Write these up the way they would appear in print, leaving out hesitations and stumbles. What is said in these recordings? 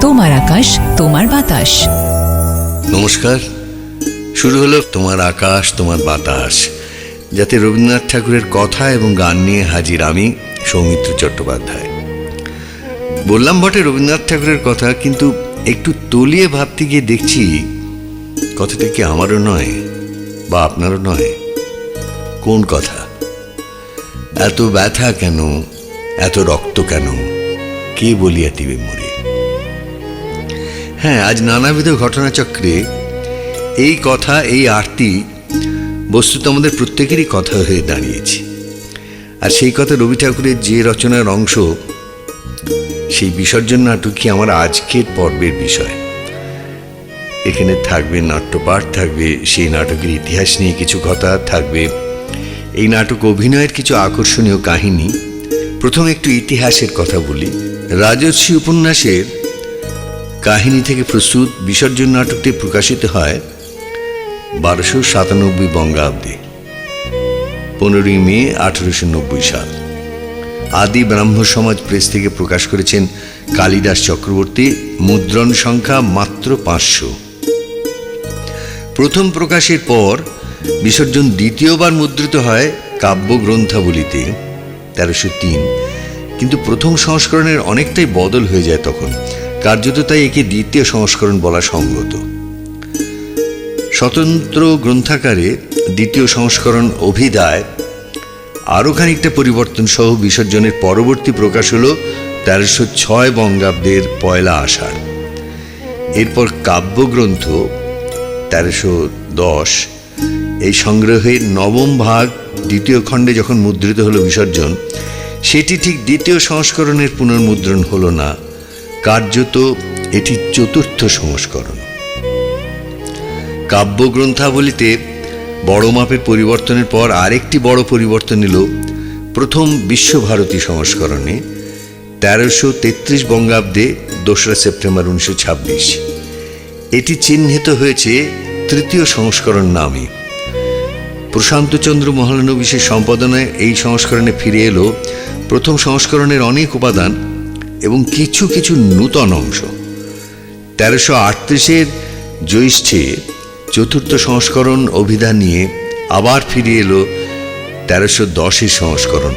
তোমার আকাশ তোমার বাতাস। নমস্কার, শুরু হলো তোমার আকাশ তোমার বাতাস, যাতে রবীন্দ্রনাথ ঠাকুরের কথা এবং গান নিয়ে হাজির আমি সৌমিত্র চট্টোপাধ্যায়। বললাম বটে রবীন্দ্রনাথ ঠাকুরের কথা, কিন্তু একটু তলিয়ে ভাবতে গিয়ে দেখছি কথাটা কি আমারও নয় বা আপনারও নয়। কোন কথা? এত ব্যথা কেন, এত রক্ত কেন, কে বলিয়া দিবে মরে? হ্যাঁ, আজ নানাবিধ ঘটনাচক্রে এই কথা, এই আরতি বস্তুত আমাদের প্রত্যেকেরই কথা হয়ে দাঁড়িয়েছে। আর সেই কথা রবি ঠাকুরের যে রচনার অংশ, সেই বিসর্জন নাটকই আমার আজকের পর্বের বিষয়। এখানে থাকবে নাট্যপাঠ, থাকবে সেই নাটকের ইতিহাস নিয়ে কিছু কথা, থাকবে এই নাটক অভিনয়ের কিছু আকর্ষণীয় কাহিনী। প্রথমে একটু ইতিহাসের কথা বলি। রাজর্ষি উপন্যাসের কাহিনী থেকে প্রস্তুত বিসর্জন নাটকটি প্রকাশিত হয় 1297 বঙ্গাব্দে, 15 মে 1890 সাল। আদি ব্রাহ্ম সমাজ প্রেস থেকে প্রকাশ করেছেন কালিদাস চক্রবর্তী। মুদ্রণ সংখ্যা মাত্র 500। প্রথম প্রকাশের পর বিসর্জন দ্বিতীয়বার মুদ্রিত হয় কাব্যগ্রন্থাবলীতে 1303, কিন্তু প্রথম সংস্করণের অনেকটাই বদল হয়ে যায় তখন, কার্যত তাই একে দ্বিতীয় সংস্করণ বলা সঙ্গত। স্বতন্ত্র গ্রন্থাকারে দ্বিতীয় সংস্করণ অভিধায় আরও খানিকটা পরিবর্তন সহ বিসর্জনের পরবর্তী প্রকাশ হল 1306 বঙ্গাব্দের 1 আষাঢ়। এরপর কাব্যগ্রন্থ 1310, এই সংগ্রহের 9ম ভাগ দ্বিতীয় খণ্ডে যখন মুদ্রিত হলো বিসর্জন, সেটি ঠিক দ্বিতীয় সংস্করণের পুনর্মুদ্রণ হলো না, কার্যত এটি 4র্থ সংস্করণ। কাব্যগ্রন্থাবলীতে বড় মাপের পরিবর্তনের পর আরেকটি বড় পরিবর্তন এলো প্রথম বিশ্বভারতী সংস্করণে 1333 বঙ্গাব্দে 2 সেপ্টেম্বর 1926। এটি চিহ্নিত হয়েছে তৃতীয় সংস্করণ নামে। প্রশান্তচন্দ্র মহলানবিশের সম্পাদনায় এই সংস্করণে ফিরে এলো প্রথম সংস্করণের অনেক উপাদান এবং কিছু কিছু নূতন অংশ। 1338 জ্যৈষ্ঠে 4র্থ সংস্করণ অভিধান নিয়ে আবার ফিরে এলো 1310 সংস্করণ,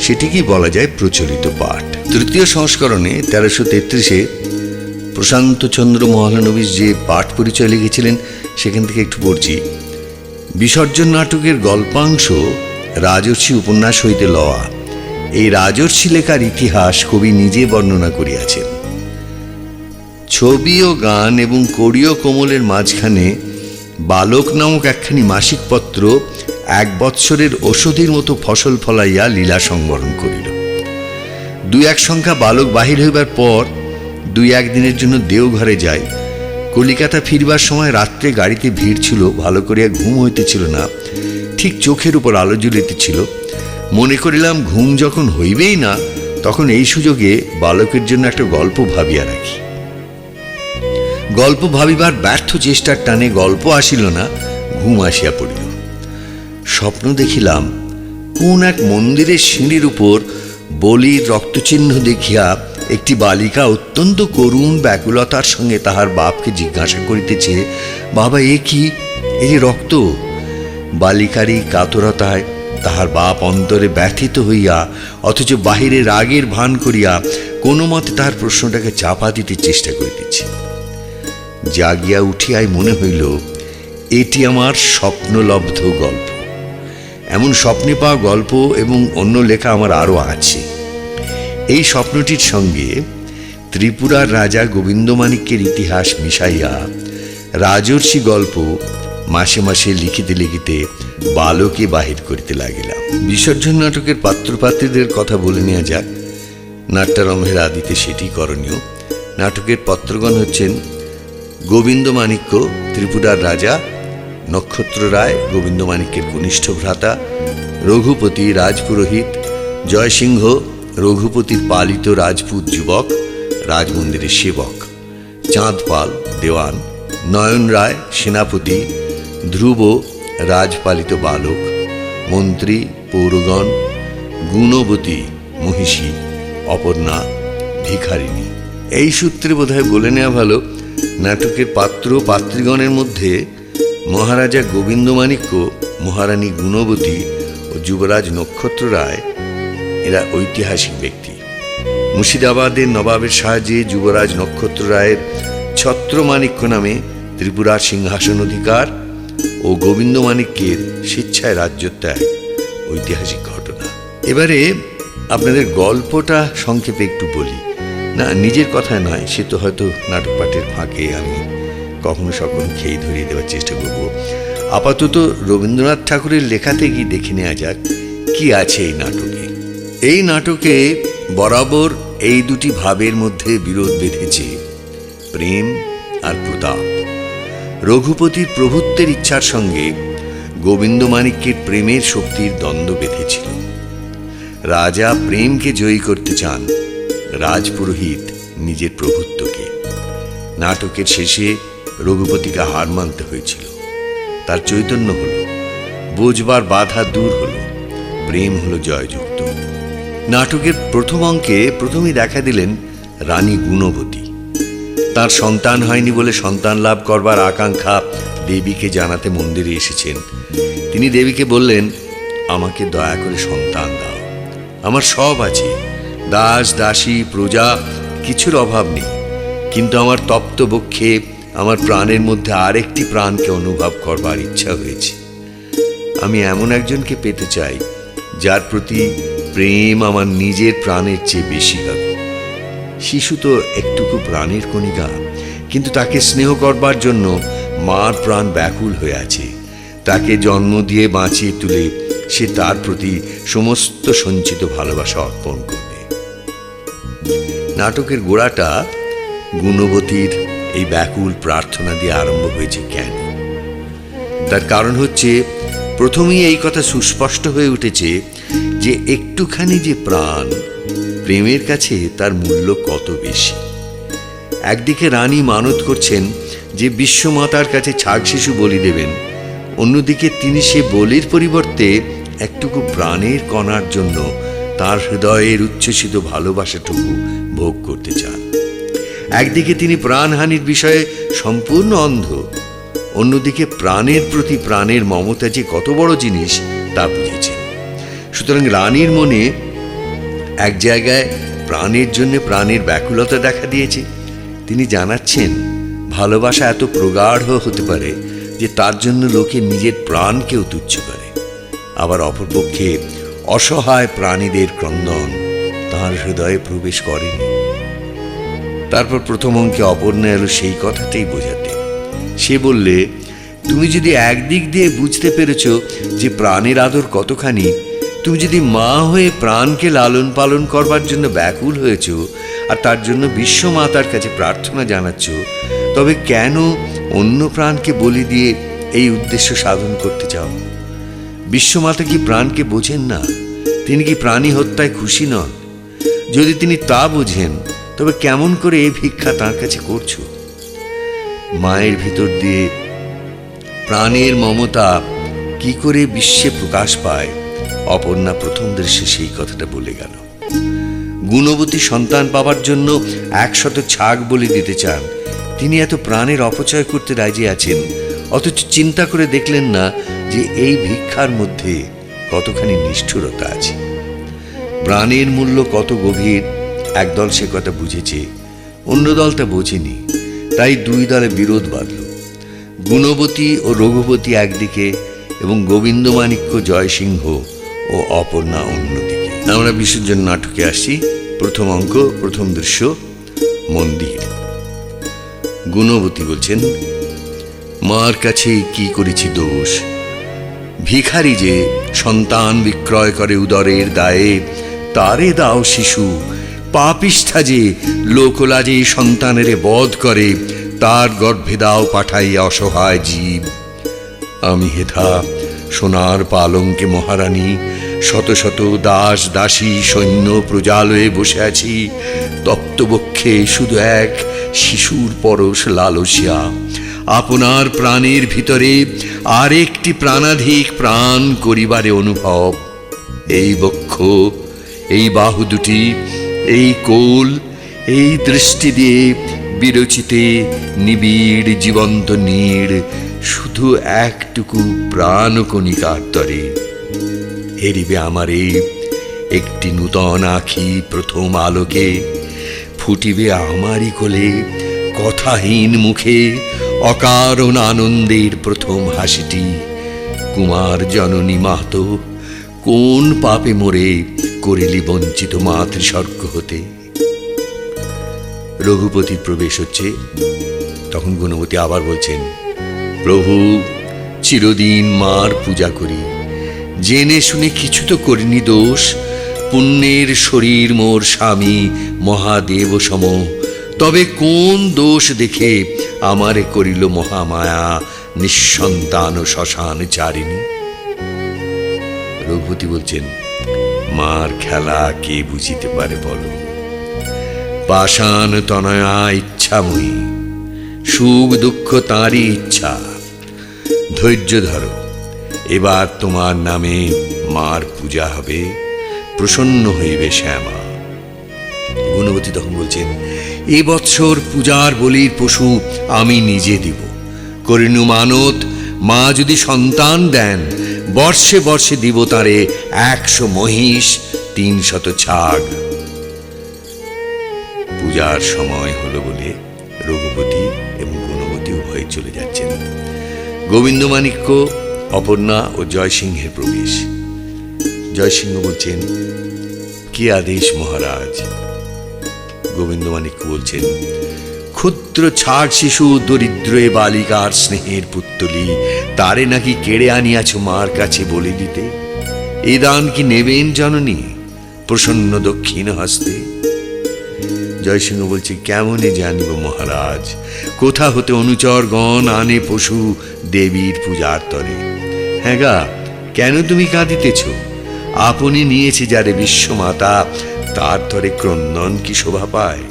সেটিকেই বলা যায় প্রচলিত পাঠ। তৃতীয় সংস্করণে 1333 প্রশান্তচন্দ্র মহলানবিশ যে পাঠ পরিচয় লিখেছিলেন, সেখান থেকে একটু পড়ছি। বিসর্জন নাটকের গল্পাংশ রাজর্ষি উপন্যাস হইতে লওয়া। এই রাজর্ষি লেখার ইতিহাস কবি নিজে বর্ণনা করিয়াছেন। ছবি ও গান এবং কড়িও কোমলের মাঝখানে বালক নামক একখানি মাসিক পত্র 1 বৎসরের ঔষধির মতো ফসল ফলাইয়া লীলা সংবরণ করিল। 2-1 সংখ্যা বালক বাহির হইবার পর 2-1 দিনের জন্য দেওঘরে যায়। কলিকাতা ফিরবার সময় রাত্রে গাড়িতে ভিড় ছিল, ভালো করিয়া ঘুম হইতেছিল না, ঠিক চোখের উপর আলো জ্বলিতেছিল। মনে করিলাম ঘুম যখন হইবেই না, তখন এই সুযোগে বালকের জন্য একটা গল্প ভাবিয়া রাখি। গল্প ভাবিবার ব্যর্থ চেষ্টার টানে গল্প আসিল না, ঘুম আসিয়া পড়িল। স্বপ্ন দেখিলাম কোন এক মন্দিরের সিঁড়ির উপর বলির রক্তচিহ্ন দেখিয়া একটি বালিকা অত্যন্ত করুণ ব্যাকুলতার সঙ্গে তাহার বাপকে জিজ্ঞাসা করিতেছে, বাবা এ কি, এ যে রক্ত? বালিকারই কাতরতায় তাহার বাপ অন্তরে ব্যথিত হইয়া অথচ বাহিরে রাগের ভান করিয়া কোনো মতে তাহার প্রশ্নটাকে চাপা দিতে চেষ্টা করিতেছে। জাগিয়া উঠিয়াই মনে হইল এটি আমার স্বপ্নলব্ধ গল্প। এমন স্বপ্নে পাওয়া গল্প এবং অন্য লেখা আমার আরও আছে। এই স্বপ্নটির সঙ্গে ত্রিপুরার রাজা গোবিন্দমাণিক্যের ইতিহাস মিশাইয়া রাজর্ষি গল্প মাসে মাসে লিখিতে লিখিতে বালকে বাহির করিতে লাগিলাম। বিসর্জন নাটকের পাত্রপাত্রীদের কথা বলে নেওয়া যাক। নাট্যারম্ভের আদিতে সেটি করণীয়। নাটকের পত্রগণ হচ্ছেন গোবিন্দমাণিক্য, ত্রিপুরার রাজা, নক্ষত্র রায়, গোবিন্দমাণিক্যের কনিষ্ঠ ভ্রাতা, রঘুপতি রাজপুরোহিত, জয়সিংহ রঘুপতির পালিত রাজপুত যুবক, রাজমন্দিরের সেবক, চাঁদ পাল দেওয়ান, নয়ন রায় সেনাপতি, ধ্রুব রাজপালিত বালক, মন্ত্রী পৌরগণ, গুণবতী মহিষী, অপর্ণা ভিখারিণী এই সূত্রে বোধহয় বলে নেওয়া ভালো, নাটকের পাত্র পাত্রীগণের মধ্যে মহারাজা গোবিন্দমাণিক্য, মহারানী গুণবতী ও যুবরাজ নক্ষত্র রায় এরা ঐতিহাসিক ব্যক্তি। মুর্শিদাবাদের নবাবের সাহায্যে যুবরাজ নক্ষত্র রায়ের ছত্রমাণিক্য নামে ত্রিপুরার সিংহাসন অধিকার ও গোবিন্দমাণিক্যের স্বেচ্ছায় রাজ্যত্যাগ ঐতিহাসিক ঘটনা। এবারে আপনাদের গল্পটা সংক্ষেপে একটু বলি। না, নিজের কথায় নয়, সে তো হয়তো নাটক পাঠের ফাঁকে আমি কখনো সখনো খেয়ে ধরিয়ে দেওয়ার চেষ্টা করব। আপাতত রবীন্দ্রনাথ ঠাকুরের লেখা থেকেই দেখে নেওয়া যাক কি আছে এই নাটকে। এই নাটকে বরাবর এই দুটি ভাবের মধ্যে বিরোধ বেঁধেছে, প্রেম আর প্রতাপ। রঘুপতির প্রভুত্বের ইচ্ছার সঙ্গে গোবিন্দমাণিক্যের প্রেমের শক্তির দ্বন্দ্ব বেঁধেছিল। রাজা প্রেমকে জয়ী করতে চান, রাজপুরোহিত নিজের প্রভুত্বকে। নাটকের শেষে রঘুপতিকে হার মানতে হয়েছিল। তার চৈতন্য হল, বোঝবার বাধা দূর হল, প্রেম হল জয়যুক্ত। নাটকের প্রথম অঙ্কে প্রথমেই দেখা দিলেন রানী গুণবতী। তার সন্তান হয়নি বলে সন্তান লাভ করবার আকাঙ্ক্ষা দেবীকে জানাতে মন্দিরে এসেছেন। তিনি দেবীকে বললেন, আমাকে দয়া করে সন্তান দাও, আমার সব আছে, দাস দাসী প্রজা কিছুর অভাব নেই, কিন্তু আমার তপ্ত বক্ষে আমার প্রাণের মধ্যে আরেকটি প্রাণকে অনুভব করবার ইচ্ছা হয়েছে। আমি এমন একজনকে পেতে চাই যার প্রতি প্রেম আমার নিজের প্রাণের চেয়ে বেশি হবে। শিশু তো একটুকু প্রাণের কণিকা, কিন্তু তাকে স্নেহ করবার জন্য মার প্রাণ ব্যাকুল হয়ে আছে। তাকে জন্ম দিয়ে বাঁচিয়ে তুলে সে তার প্রতি সমস্ত সঞ্চিত ভালোবাসা অর্পণ করবে। নাটকের গোড়াটা গুণবতীর এই ব্যাকুল প্রার্থনা দিয়ে আরম্ভ হয়েছে কেন? তার কারণ হচ্ছে, প্রথমেই এই কথা সুস্পষ্ট হয়ে উঠেছে যে একটুখানি যে প্রাণ, প্রেমের কাছে তার মূল্য কত বেশি। একদিকে রানী মানত করছেন যে বিশ্বমাতার কাছে ছাগ শিশু বলি দেবেন, অন্যদিকে তিনি সে বলির পরিবর্তে একটুকু প্রাণের কণার জন্য তার হৃদয়ের উচ্ছ্বসিত ভালোবাসাটুকু ভোগ করতে চান। একদিকে তিনি প্রাণহানির বিষয়ে সম্পূর্ণ অন্ধ, অন্যদিকে প্রাণের প্রতি প্রাণের মমতা যে কত বড় জিনিস তা বুঝেছেন। সুতরাং রানীর মনে এক জায়গায় প্রাণের জন্য প্রাণের ব্যাকুলতা দেখা দিয়েছে। তিনি জানাচ্ছেন ভালোবাসা এত প্রগাঢ় হতে পারে যে তার জন্য লোকে নিজের প্রাণকেও তুচ্ছ করে। আবার অপরপক্ষে অসহায় প্রাণীদের ক্রন্দন তাঁর হৃদয়ে প্রবেশ করেনি। তারপর প্রথম অঙ্কে অপর্ণা এলো সেই কথাটাই বোঝাতে। সে বললে, তুমি যদি একদিক দিয়ে বুঝতে পেরেছ যে প্রাণের আদর কতখানি, তুমি যদি মা হয়ে প্রাণকে লালন পালন করবার জন্য ব্যাকুল হয়েছ আর তার জন্য বিশ্বমাতার কাছে প্রার্থনা জানাচ্ছ, তবে কেন অন্য প্রাণকে বলি দিয়ে এই উদ্দেশ্য সাধন করতে চাও? বিশ্বমাতা কি প্রাণকে বোঝেন না? তিনি কি প্রাণী হত্যায় খুশি নন? যদি তিনি তা বোঝেন, তবে কেমন করে এই ভিক্ষা তাঁর কাছে করছো? মায়ের ভিতর দিয়ে প্রাণের মমতা কি করে বিশ্বে প্রকাশ পায়, অপর্ণা প্রথম দৃশ্যে সেই কথাটা বলে গেল। গুণবতী সন্তান পাবার জন্য 100 ছাগ বলি দিতে চান। তিনি এত প্রাণের অপচয় করতে রাজি আছেন, অথচ চিন্তা করে দেখলেন না যে এই ভিক্ষার মধ্যে কতখানি নিষ্ঠুরতা আছে। প্রাণের মূল্য কত গভীর একদল সে কথা বুঝেছে, অন্য দল তা বোঝেনি। তাই দুই দলে বিরোধ বাঁধল। গুণবতী ও রঘুপতি একদিকে এবং গোবিন্দমাণিক্য জয়সিংহ ও অপর্ণা অন্যদিকে। আমরা বিসর্জন নাটকে আসছি। প্রথম অঙ্ক, প্রথম দৃশ্য, মন্দির। গুণবতী বলছেন, মার কাছে কি করেছি দোষ? ভিখারি যে সন্তান বিক্রয় করে উদরের দায়ে, তারে দাও শিশু। পাপিষ্ঠা যে লোকলাজে সন্তানের বধ করে, তার গর্ভে দাও পাঠাইয়া অসহায় জীব। আমি হেথা সোনার পালঙ্কে মহারানী, শত শত দাস দাসী সৈন্য প্রজালয়ে বসে আছি। তপ্তবক্ষে শুধু এক শিশুর পরশ লালসিয়া, আপনার প্রাণের ভিতরে আরেকটি প্রাণাধিক প্রাণ করিবারে অনুভব। এই বক্ষ, এই বাহু দুটি, এই কোল, এই দৃষ্টি দিয়ে বিরচিতে নিবিড় জীবন্ত নীড় শুধু একটুকু প্রাণকণিকার তরে হেরিবে আমারে একটি নূতন আখি প্রথম আলোকে, ফুটিবে আমারই কোলে কথাহীন মুখে অকারণ আনন্দের প্রথম হাসিটি। কুমার জননী মাহাতো কোন পাপে মোরে করিলি বঞ্চিত মাতৃস্বর্গ হতে। রঘুপতির প্রবেশ হচ্ছে, তখন গুণবতী আবার বলছেন, প্রভু চিরদিন মার পূজা করি, জেনে শুনে কিছু তো করিনি দোষ। পুণ্যের শরীর মোর স্বামী মহাদেব সম, তবে কোন দোষ দেখে আমারে করিল মহামায়া নিঃসন্তান ও শ্মশান চারিণী। রঘুপতি বলছেন, মার খেলা কে বুঝিতে পারে বলো। পাষাণ তনয়া ইচ্ছাময়ী, সুখ দুঃখ তাঁরই ইচ্ছা। ধৈর্য ধরো, এবার তোমার নামে মার পূজা হবে, প্রসন্ন হইবে শ্যামা। গুণবতী তখন বলছেন, এ বৎসর পূজার বলির পশু আমি নিজে দিব। করিনু মানত, মা যদি সন্তান দেন, বর্ষে বর্ষে দিব তারে 100 মহিষ, 300 ছাগ। পূজার সময় হলো বলে রঘুপতি এবং গুণবতী উভয়ে চলে যাচ্ছেন। গোবিন্দমাণিক্য, অপর্ণা ও জয়সিংহের প্রবেশ। জয়সিংহ বলছেন, কি আদেশ মহারাজ? গোবিন্দমাণিক্য বলছেন, ক্ষুদ্র ছাড় শিশু দরিদ্র এ বালিকার স্নেহের পুত্তলি, তারে নাকি কেড়ে আনিয়াছ মার কাছে বলে দিতে। এ দান কি নেবেন জননী প্রসন্ন দক্ষিণ হস্তে? জয়সিংহ বলছে, কেমনে জানিব মহারাজ, কোথা হতে অনুচরগণ আনে পশু দেবীর পূজার তরে। হ্যাঁ গা, কেন তুমি কাঁদিতেছ? আপনি নিয়েছে যারে বিশ্বমাতা, তার তরে ক্রন্দন কি শোভা পায়?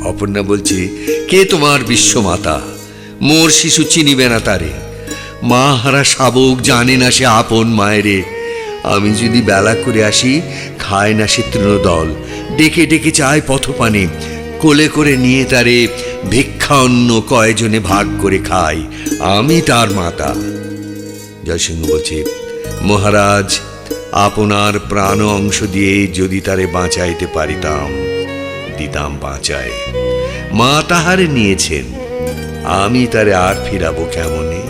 অপর্ণা বলছে, কে তোমার বিশ্বমাতা? মোর শিশু চিনিবে না তারে। মা হারা শাবক জানে না সে আপন মায়েরে। আমি যদি বেলা করে আসি, খায় না সে তৃণদল, ডেকে ডেকে চায় পথপানে, কোলে করে নিয়ে তারে ভিক্ষা অন্ন কয়জনে ভাগ করে খাই, আমি তার মাতা। জয়সিংহ বলছে, মহারাজ আপনার প্রাণ অংশ দিয়ে যদি তারে বাঁচাইতে পারিতাম, দিতাম বাঁচায়। মা তাহারে নিয়েছেন, আমি তারে আর ফিরাবো কেমনে?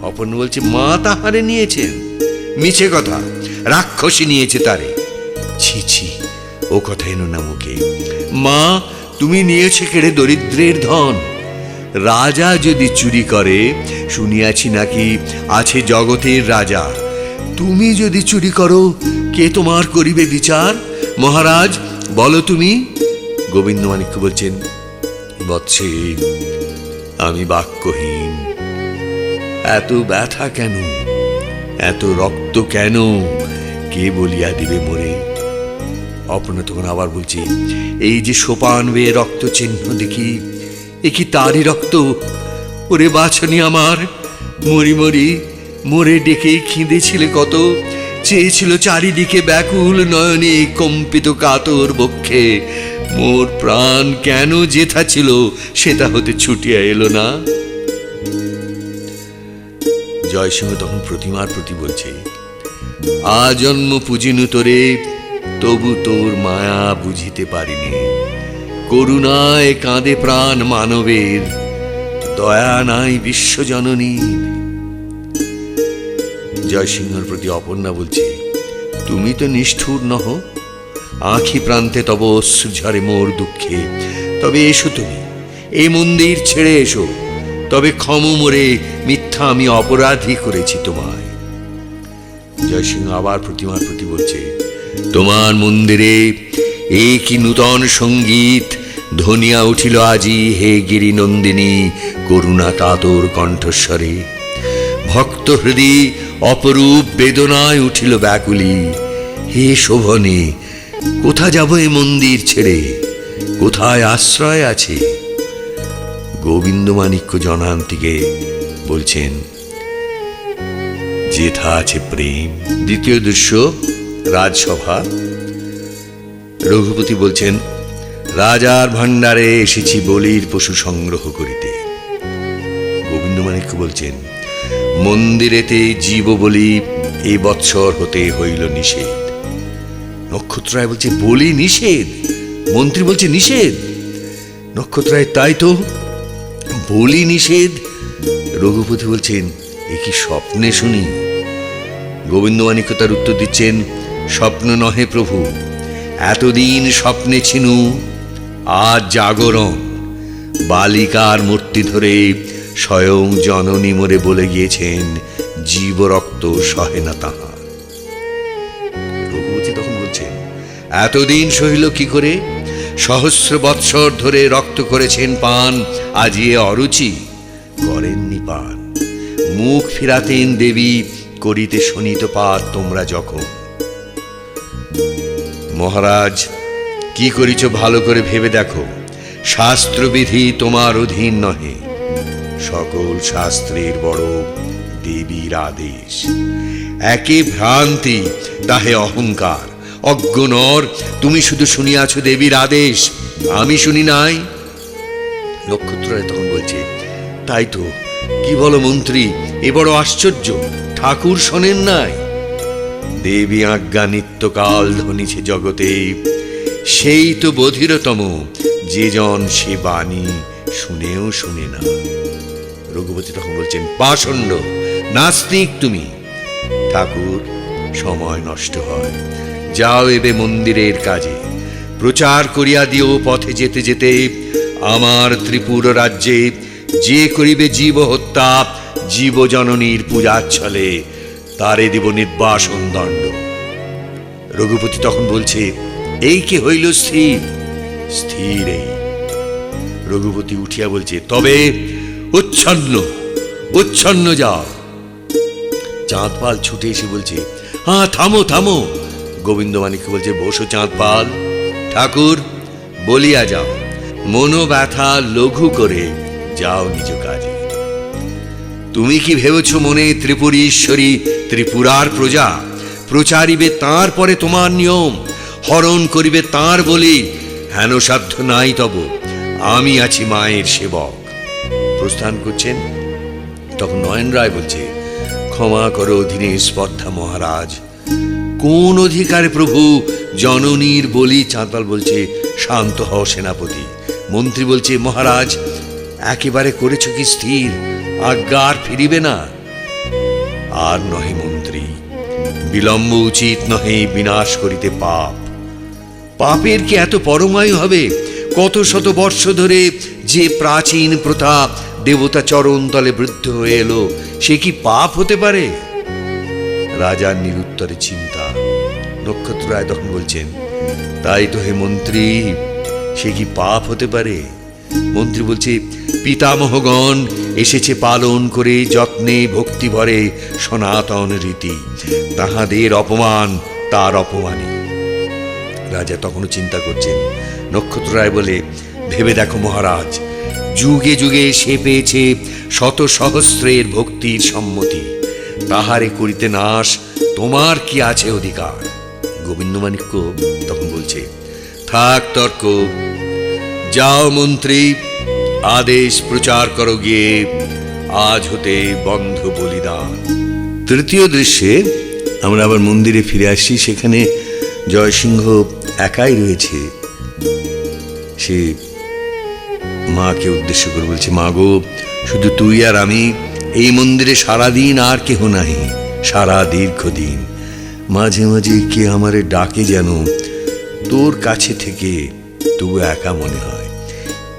অপর্ণা বলছে, মা তাহারে নিয়েছেন? মিছে কথা, রাক্ষসী নিয়েছে তারে। ছি ছি, ও কথা এনো না মুখে। মা, তুমি নিয়েছে কেড়ে দরিদ্রের ধন। রাজা যদি চুরি করে, শুনিয়াছি নাকি আছে জগতের রাজা। তুমি যদি চুরি করো, কে তোমার করিবে বিচার? মহারাজ বলো তুমি। গোবিন্দমাণিক্য বলছেন, বৎসে আমি বাক্যহীন। এত ব্যথা কেন, এত রক্ত কেন, কে বলিয়া দিবে মোরে? অপর্ণা তখন আবার বলছি, এই যে সোপান বেয়ে রক্ত চিহ্ন দেখি, এ কি তারই রক্ত? ওরে বাছনি আমার, মরি মরি মোরে ডেকে খিঁদেছিলে কত, চেয়েছিল চারিদিকে ব্যাকুল নয়নে কম্পিত কাতর বক্ষে। মোর প্রাণ কেন যেথা ছিল সেটা হতে ছুটিয়া এলো না? জয়সিংহ তখন প্রতিমার প্রতি বলছে, আজন্ম পুজিনু তোরে, তবু তোর মায়া বুঝিতে পারিনি। করুণায় কাঁদে প্রাণ মানবের, দয়া নাই বিশ্বজননীর। জয়সিংহর প্রতি অপর্ণা বলছে, তুমি তো নিষ্ঠুর নহ, আঁখি প্রান্তে তব অশ্রু ঝরে মোর দুঃখে। তবে এসো তুমি, এই মন্দির ছেড়ে এসো, তবে ক্ষম মোরে, মিথ্যা আমি অপরাধী করেছি তোমায়। জয়সিংহ আবার প্রতিমার প্রতি বলছে, তোমার মন্দিরে এই কি নূতন সঙ্গীত ধ্বনিয়া উঠিল আজি, হে গিরি নন্দিনী করুণা কাতর কণ্ঠস্বরে। ভক্ত হৃদয় অপরূপ বেদনায় উঠিল ব্যাকুলি। হে শোভনে, কোথা যাব এ মন্দির ছেড়ে, কোথায় আশ্রয় আছে? গোবিন্দমাণিক্য জনান্তিকে বলছেন, যেথা আছে প্রেম। দ্বিতীয় দৃশ্য, রাজসভা। রঘুপতি বলছেন, রাজার ভাণ্ডারে এসেছি বলির পশু সংগ্রহ করিতে। গোবিন্দমাণিক্য বলছেন, মন্দিরেতে জীব বলি এই বৎসর হতে হইল নিষেধ। নক্ষত্ররায় বলছে, বলি নিষেধ? মন্ত্রী বলছে নিষেধ। নক্ষত্ররায়, তাই তো, বলি নিষেধ। রঘুপতি বলছেন, এ কি স্বপ্নে শুনি? গোবিন্দমাণিক্য তার উত্তর দিচ্ছেন, স্বপ্ন নহে প্রভু, এতদিন স্বপ্নে ছিনু, আজ জাগরণ। বালিকার মূর্তি ধরে স্বয়ং জননী মোরে বলে গিয়েছেন, জীব রক্ত সহে না তাহার। রঘুপতি তখন বলছেন, এতদিন সহিল কি করে? সহস্র বৎসর ধরে রক্ত করেছেন পান, আজ এ অরুচি? করেননি পান। মুখ ফিরাতেন দেবী, করিতে শোনিত পাত তোমরা যখন। মহারাজ, কি করিছ ভালো করে ভেবে দেখো। শাস্ত্রবিধি তোমার অধীন নহে, সকল শাস্ত্রের বড় দেবীর আদেশ। একে ভ্রান্তি, তাহে অহংকার। অজ্ঞ নর, তুমি শুধু শুনিয়াছ দেবীর আদেশ, আমি শুনি নাই। নক্ষত্ররায় তখন বলছে, তাই তো, কি বলো মন্ত্রী, এ বড় আশ্চর্য, ঠাকুর শোনেন নাই? দেবী আজ্ঞা নিত্যকাল ধ্বনিছে জগতে, সেই তো বধিরতম, যে জন সে বাণী শুনেও শুনে না। রঘুপতি তখন বলছেন, পাষণ্ড, নাস্তিক তুমি। ঠাকুর, সময় নষ্ট হয়, যাও এবে মন্দিরের কাজে। প্রচার করিয়া দিও পথে যেতে যেতে, আমার ত্রিপুর রাজ্যে যে করিবে জীব হত্যা, জীব জননীর পূজাচ্ছলে, তারে দেব নির্বাসন দণ্ড। রঘুপতি তখন বলছে, এই কি হইল স্থির? স্থির এই। রঘুপতি উঠিয়া বলছে, তবে উচ্ছন্ন, উচ্ছন্ন যাও। চাঁদপাল ছুটে এসে বলছে, হ্যাঁ থামো থামো। গোবিন্দমাণিক্য বলছে, বসো চাঁদপাল। ঠাকুর, বলিয়া যাও, মনোব্যথা লঘু করে যাও নিজ কাজে। তুমি কি ভেবেছ মনে ত্রিপুরী ঈশ্বরী ত্রিপুরার প্রজা? প্রচারিবে তাঁর পরে তোমার নিয়ম, হরণ করিবে তাঁর বলি, হেন সাধ্য নাই তব, আমি আছি মায়ের সেবক। প্রস্থান করছেন। তখন নয়ন রায় বলছে, ক্ষমা করো দীনেশ স্পর্ধা মহারাজ, কোন অধিকারে প্রভু জননীর বলি? চাঁদপাল বলছে, শান্ত হও সেনাপতি। মন্ত্রী বলছে, মহারাজ একেবারে করেছ কি স্থির? আজ্ঞা আর ফিরিবে না? আর নহে মন্ত্রী, বিলম্ব উচিত নহে, বিনাশ করিতে পাপ। পাপের কি এত পরমায়ু হবে? কত শত বর্ষ ধরে যে প্রাচীন প্রথা দেবতা চরণ তলে বৃদ্ধ হয়ে এলো, সে কি পাপ হতে পারে? রাজার নিরুত্তরে চিন্তা। নক্ষত্ররায় তখন বলছেন, তাই তো হে মন্ত্রী, সে কি পাপ হতে পারে? মন্ত্রী বলছে, পিতামহগণ এসেছে পালন করে যত্নে ভক্তি ভরে সনাতন রীতি, তাহাদের অপমান তার অপমানে। রাজা তখনও চিন্তা করছেন। নক্ষত্ররায় বলে, ভেবে দেখো মহারাজ, যুগে যুগে সে পেয়েছে শত সহস্রের ভক্তির সম্মতি, তাহারে করিতে নাশ তোমার কি আছে অধিকার? গোবিন্দমাণিক্য তখন বলছে, থাক তর্ক, যাও মন্ত্রী, আদেশ প্রচার করো গিয়ে, আজ হতে বন্ধ বলিদান। তৃতীয় দৃশ্যে আমরা আবার মন্দিরে ফিরে আসছি। সেখানে জয়সিংহ একাই রয়েছে। সে মাকে উদ্দেশ্য করে বলছে, মা গো, শুধু তুই আর আমি এই মন্দিরে সারাদিন, আর কেহ নাহি, সারা দীর্ঘদিন। মাঝে মাঝে কে আমারে ডাকে যেন, তোর কাছে থেকে তবু একা মনে হয়।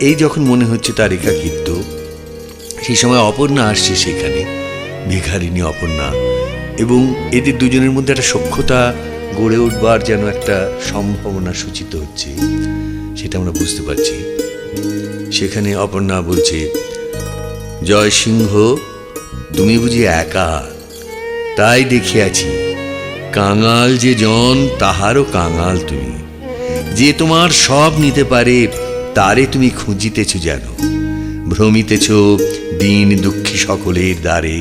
এই যখন মনে হচ্ছে তার একাকিত্ব, সেই সময় অপর্ণা আসছে সেখানে, ভিখারিণী অপর্ণা, এবং এদের দুজনের মধ্যে একটা সখ্যতা গড়ে উঠবার যেন একটা সম্ভাবনা সূচিত হচ্ছে, সেটা আমরা বুঝতে পারছি। সেখানে অপর্ণা বলছে, জয়সিংহ, তুমি বুঝি একা? তাই দেখিয়াছি, কাঙাল যে জন তাহারও কাঙাল তুমি, যে তোমার সব নিতে পারে তারে তুমি খুঁজিতেছ, যেন ভ্রমিতেছ দিন দুঃখী সকলের দ্বারে।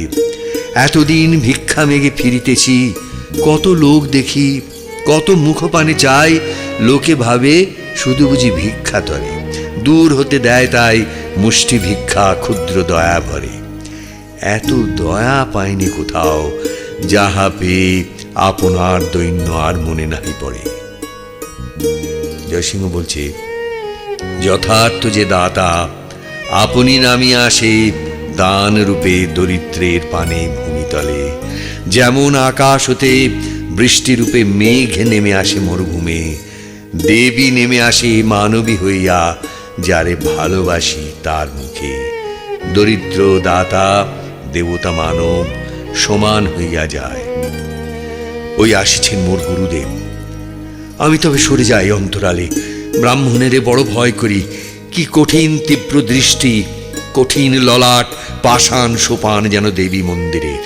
এতদিন ভিক্ষা মেঘে ফিরিতেছি, কত লোক দেখি, কত মুখপানে চাই, লোকে ভাবে শুধু বুঝি ভিক্ষা তরে, দূর হতে দেয় তাই মুষ্টি ভিক্ষা ক্ষুদ্র দয়া ভরে। এত দয়া পায়নি কোথাও, যাহা পেয়ে আপনার দৈন্য আর মনে নাহি পড়ে। জয়সিংহ বলছে, যথার্থ যে দাতা আপনি নামিয়া আসে দান রূপে দরিদ্রের পানে ভূমিতলে, যেমন আকাশ হতে বৃষ্টি রূপে মেঘ নেমে আসে মরুভূমে, দেবী নেমে আসে মানবী হইয়া যারে ভালোবাসি তার মুখে। দরিদ্র দাতা দেবতা মানব সমান হইয়া যায়। ওই আসছেন মোর গুরুদেব। আমি তবে সরে যাই অন্তরালে, ব্রাহ্মণেরে বড় ভয় করি। কি কঠিন তীব্র দৃষ্টি, কঠিন ললাট, পাষাণ সোপান যেন দেবী মন্দিরের।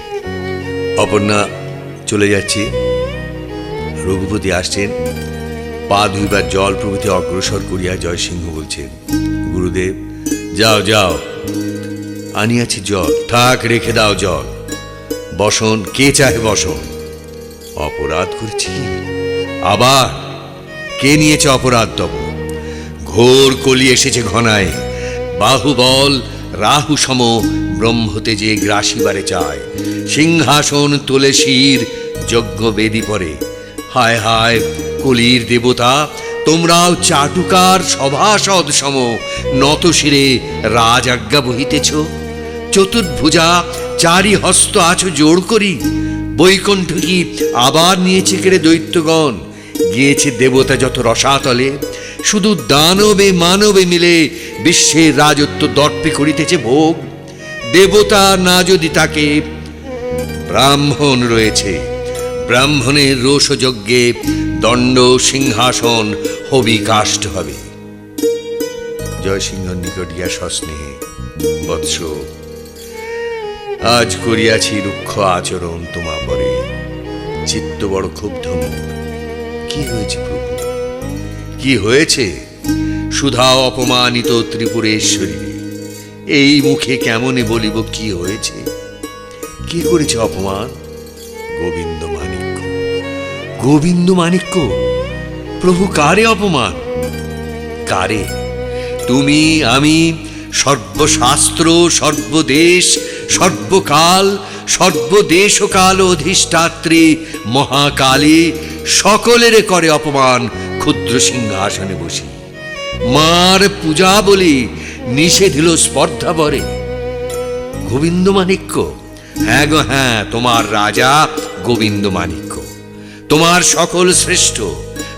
অপর্ণা চলে যাচ্ছে। রঘুপতি আসছেন, পা ধুইবার জল প্রভৃতি অগ্রসর করিয়া জয়সিংহ বলছেন, গুরুদেব যাও যাও, আনিয়াছি জল, থাক রেখে দাও জল। বসন, কে চাহে বসন? অপরাধ করেছি আবার? কে নিয়েছে অপরাধ তব? ঘোর কলি এসেছে ঘনায়, বাহুবল রাহু সম ব্রহ্মতে যে গ্রাসিবারে চায়, সিংহাসন তোলে শির যজ্ঞ বেদি পরে। হায় হায় কলির দেবতা, তোমরাও চাটুকার সভাসদ সম নত শিরে রাজ আজ্ঞা বহিতেছ। চতুর্ভুজা চারি হস্ত আছো জোড় করি, বৈকুণ্ঠ কি আবার নিয়েছে কেড়ে দৈত্যগণ? গিয়েছে দেবতা যত রসাতলে, শুধু দানবে মানবে মিলে বিশ্বের রাজত্ব দর্পে করিতেছে ভোগ। দেবতা না যদি তাকে, ব্রাহ্মণ রয়েছে, ব্রাহ্মণের রোষযজ্ঞে দণ্ড সিংহাসন হবি কাষ্ট হবে। জয়সিংহ নিকট গিয়া সস্নেহে, বৎস আজ করিয়াছি রুক্ষ আচরণ তোমা পরে, চিত্ত বড় ক্ষুব্ধ মোর। কি হয়েছে প্রভু, কি হয়েছে? সুধা অপমানিত ত্রিপুরেশ্বরী, এই মুখে কেমনে বলিব কি হয়েছে? কি করেছে অপমান? গোবিন্দ মাণিক্য। গোবিন্দ মাণিক্য? প্রভু কারে অপমান? কারে? তুমি আমি সর্বশাস্ত্র সর্বদেশ সর্বকাল সর্বদেশকাল অধিষ্ঠাত্রী মহাকালী সকলের করে অপমান ক্ষুদ্র সিংহাসনে বসি। মার পূজা বলি নিষেধিল স্পর্ধা বরে। গোবিন্দ মাণিক্য? হ্যাঁ গো হ্যাঁ, তোমার রাজা গোবিন্দ মাণিক্য, তোমার সকল শ্রেষ্ঠ,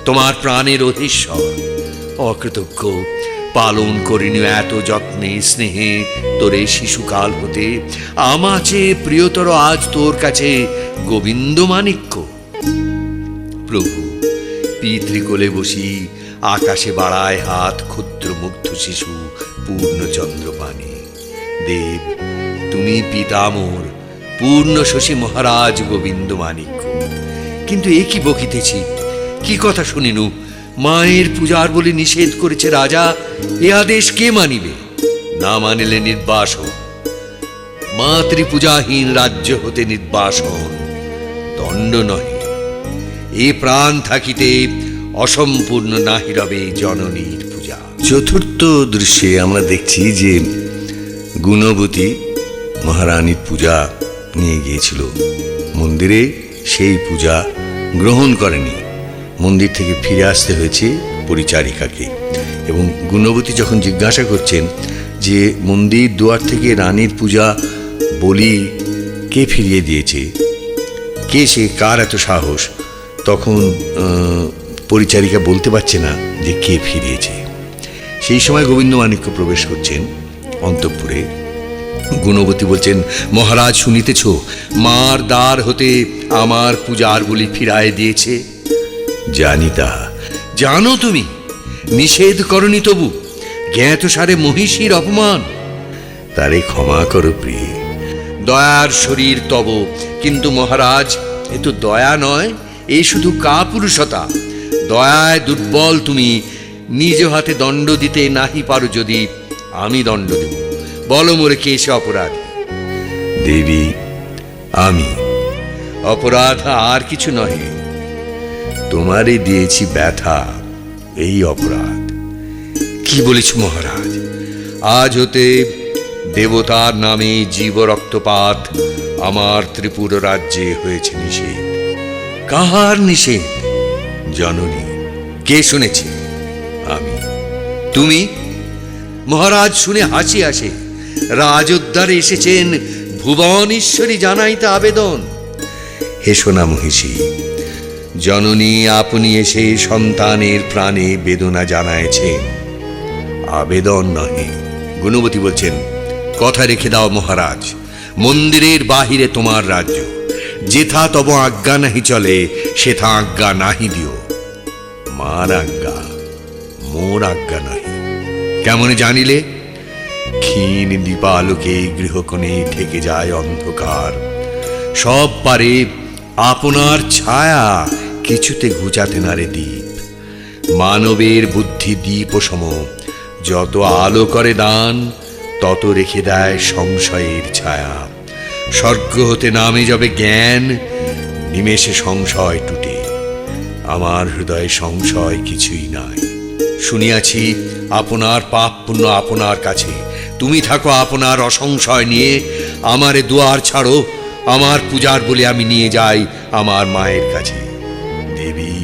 তোমার প্রাণের অধীশ্বর। অকৃতজ্ঞ, পালন করিনি এত যত্নে স্নেহে তোরে শিশুকাল হতে, আমার চেয়ে প্রিয়তর আজ তোর কাছে গোবিন্দ মাণিক্য। প্রভু পিতৃকোলে বসি আকাশে বাড়ায় হাত ক্ষুদ্র মুগ্ধ শিশু পূর্ণচন্দ্র পানে। দেব তুমি পিতা মোর পূর্ণ শশী মহারাজ গোবিন্দ মাণিক্য। কিন্তু এ কি বকিতেছি, কি কথা শুনিনু? মায়ের পূজার বলে নিষেধ করেছে রাজা, এ আদেশ কে মানিবে? না মানিলে নির্বাসন। মাতৃপূজাহীন রাজ্য হতে নির্বাসন, দণ্ড নহে। এ প্রাণ থাকিতে অসম্পূর্ণ নাহি রবে জননীর পূজা। চতুর্থ দৃশ্যে আমরা দেখছি যে গুণবতী মহারানীর পূজা নিয়ে গিয়েছিল মন্দিরে, সেই পূজা গ্রহণ করেনি, মন্দির থেকে ফিরে আসতে হয়েছে পরিচারিকাকে। এবং গুণবতী যখন জিজ্ঞাসা করছেন যে মন্দির দুয়ার থেকে রানীর পূজা বলি কে ফিরিয়ে দিয়েছে, কে সে, কার এত সাহস, তখন পরিচারিকা বলতে পারছে না যে কে ফিরিয়েছে। সেই সময় গোবিন্দ মাণিক্য প্রবেশ করছেন অন্তঃপুরে। গুণবতী বলছেন, মহারাজ শুনিতেছ, মার দ্বার হতে আমার পূজার বলি ফিরায় দিয়েছে। জানি তা। জানো তুমি, নিষেধ করনি তবু, জ্ঞাত সারে মহিষীর অপমান। তারে ক্ষমা করো প্রিয়ে, দয়ার শরীর তব। কিন্তু মহারাজ, এ তো দয়া নয়, এই শুধু কাপুরুষতা। দয়ায় দুর্বল তুমি, নিজ হাতে দণ্ড দিতে নাহি পারো যদি, আমি দণ্ড দেব। বলো মোরে কে সে অপরাধ? দেবী আমি। অপরাধ আর কিছু নহে, তোমারে দিয়েছি ব্যথা, এই অপরাধ। কি বলেছ মহারাজ? আজ হতে দেবতার নামে জীব রক্তপাত আমার ত্রিপুর রাজ্যে হয়েছে নিষেধ। কাহার নিষেধ? জননী। কে শুনেছে? আমি। তুমি? মহারাজ শুনে হাসি আসে। রাজোদ্ধারে এসেছেন ভুবনেশ্বরী জানাইতে আবেদন। হেসো না মহিষী, জননী আপনি এসে সন্তানের প্রাণে বেদনা জানাইছেন, আবেদন নহে। গুণবতী বলছেন, কথা রেখে দাও মহারাজ, মন্দিরের বাহিরে তোমার রাজ্য, যেথা তব আজ্ঞা নাহি চলে সেথা আজ্ঞা নাহি দিও। মার আজ্ঞা, মোর আজ্ঞা নাহি। কেমন জানিলে? ক্ষীণ দীপালোকে গৃহকোণে থেকে যায় অন্ধকার, সব পারে আপনার ছায়া কিছুতে ঘুচাতে নারে দ্বীপ। মানবের বুদ্ধি দ্বীপ সম, যত আলো করে দান তত রেখে দেয় সংশয়ের ছায়া। স্বর্গ হতে নামে যাবে জ্ঞান, নিমেষে সংশয় টুটে। আমার হৃদয়ে সংশয় কিছুই নাই। শুনিয়াছি আপনার পাপ পুণ্য আপনার কাছে, তুমি থাকো আপনার অসংশয় নিয়ে। আমারে দুয়ার ছাড়ো, আমার পূজার বলে আমি নিয়ে যাই আমার মায়ের কাছে। দেবী,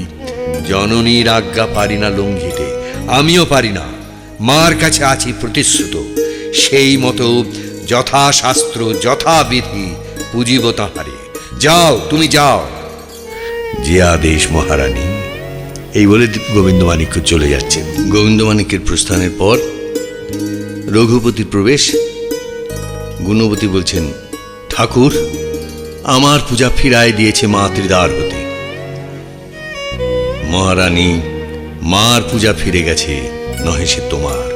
জননীর আজ্ঞা পারি না লঙ্ঘিতে, আমিও পারি না। মার কাছে আছি প্রতিশ্রুত, সেই মতো যথাশাস্ত্র যথাবিধি পুজিব তাহারে। যাও, তুমি যাও। যে আদেশ মহারানী। এই বলে গোবিন্দমাণিক্য চলে যাচ্ছেন। গোবিন্দমাণিক্যের প্রস্থানের পর রঘুপতির প্রবেশ। গুণবতী বলছেন, ঠাকুর, আমার পূজা ফিরায় দিয়েছে মা ত্রিদ্বার হতে। মহারানী, মার পূজা ফিরে গেছে, নহে সে তোমার।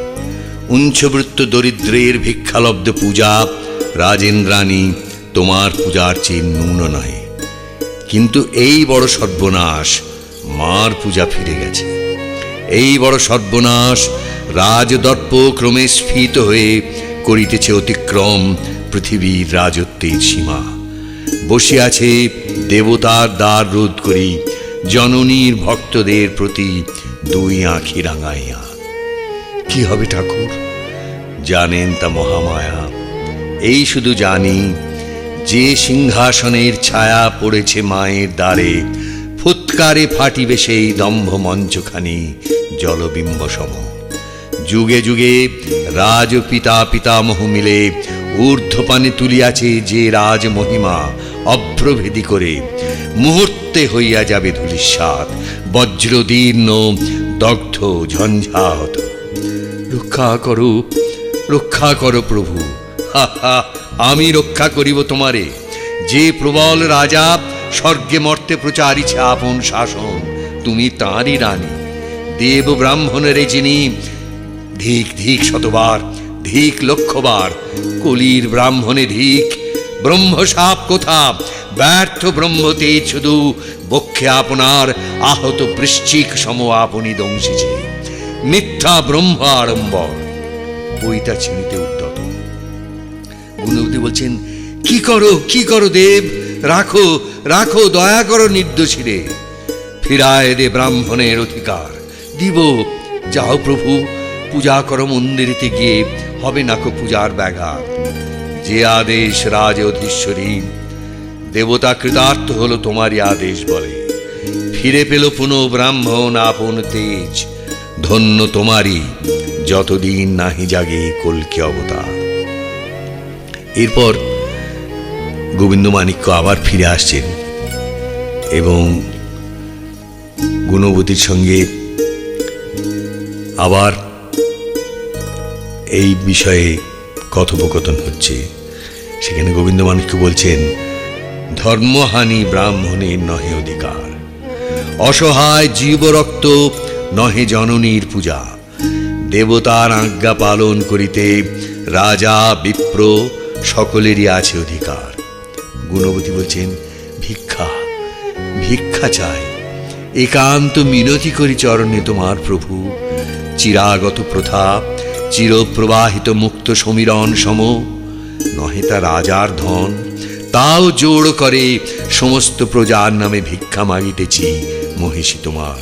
উঞ্চবৃত্ত দরিদ্রের ভিক্ষালব্ধ পূজা রাজেন্দ্রাণী তোমার পূজার চেয়ে ন্যূন নহে। কিন্তু এই বড় সর্বনাশ, মার পূজা ফিরে গেছে। এই বড় সর্বনাশ রাজদর্প ক্রমে স্ফীত হয়ে করিতেছে অতিক্রম পৃথিবীর রাজত্বের সীমা। বসিয়াছে দেবতার দ্বার রোধ করি জননীর ভক্তদের প্রতি দুই আঁখি রাঙাইয়া। কি হবে ঠাকুর? জানেন তা মহামায়া। এই শুধু জানি, যে সিংহাসনের ছায়া পড়েছে মায়ের দ্বারে, ফুৎকারে ফাটিবে সেই দম্ভ মঞ্চখানি জলবিম্ব সম। যুগে যুগে রাজ পিতা পিতামহ মিলে ঊর্ধ্বপানে তুলিয়াছে যে রাজ মহিমা, অভ্রভেদী করে মুহূর্তে হইয়া যাবে ধূলিসাৎ, বজ্রদীর্ণ দগ্ধ ঝঞ্ঝাহত। রক্ষা করো, রক্ষা করো প্রভু। হা হা, আমি রক্ষা করিব তোমারে। যে প্রবল রাজা স্বর্গে মর্তে প্রচারিছে আপন শাসন, তুমি তাঁরই রানী। দেব ব্রাহ্মণের যিনি, ধিক ধিক শতবার, ধিক লক্ষবার। কলির ব্রাহ্মণে ধিক। ব্রহ্মসাপ কোথা? ব্যর্থ ব্রহ্মতেজ শুধু বক্ষে আপনার আহত বৃশ্চিক সম আপনি দংশিছে। মিথ্যা ব্রহ্ম আড়ম্বর, বইটা ছিনিতে উদ্যত। গুণবতী বলছেন, কি করো, কি করো দেব? রাখো, রাখো, দয়া করো নির্দোষীরে। ফিরায় দে ব্রাহ্মণের অধিকার। দিব, যাও প্রভু, পূজা করো মন্দিরেতে গিয়ে, হবে নাকো পূজার ব্যাঘাত। যে আদেশ রাজ অধীশ্বরী, দেবতা কৃতার্থ হলো তোমারই আদেশ বলে। ফিরে পেল পুনঃ ব্রাহ্মণ আপন তেজ, ধন্য তোমারই যতদিন নাহি জাগে কল্কি অবতার। এরপর গোবিন্দমাণিক্য আবার ফিরে আসছেন এবং গুণবতীর সঙ্গে আবার এই বিষয়ে কথোপকথন হচ্ছে। সেখানে গোবিন্দমাণিক্য বলছেন, ধর্মহানি ব্রাহ্মণের নহে অধিকার, অসহায় জীবরক্ত নহে জননীর পূজা। দেবতার আজ্ঞা পালন করিতে রাজা বিপ্র সকলেরই আছে অধিকার। গুণবতী বলছেন, ভিক্ষা, ভিক্ষা চাই, একান্ত মিনতি করি চরণে তোমার প্রভু। চিরাগত প্রথা, চিরপ্রবাহিত মুক্ত সমীরণ সম, নহে তা রাজার ধন, তাও জোড় করে সমস্ত প্রজার নামে ভিক্ষা মাগিতেছি মহিষী তোমার।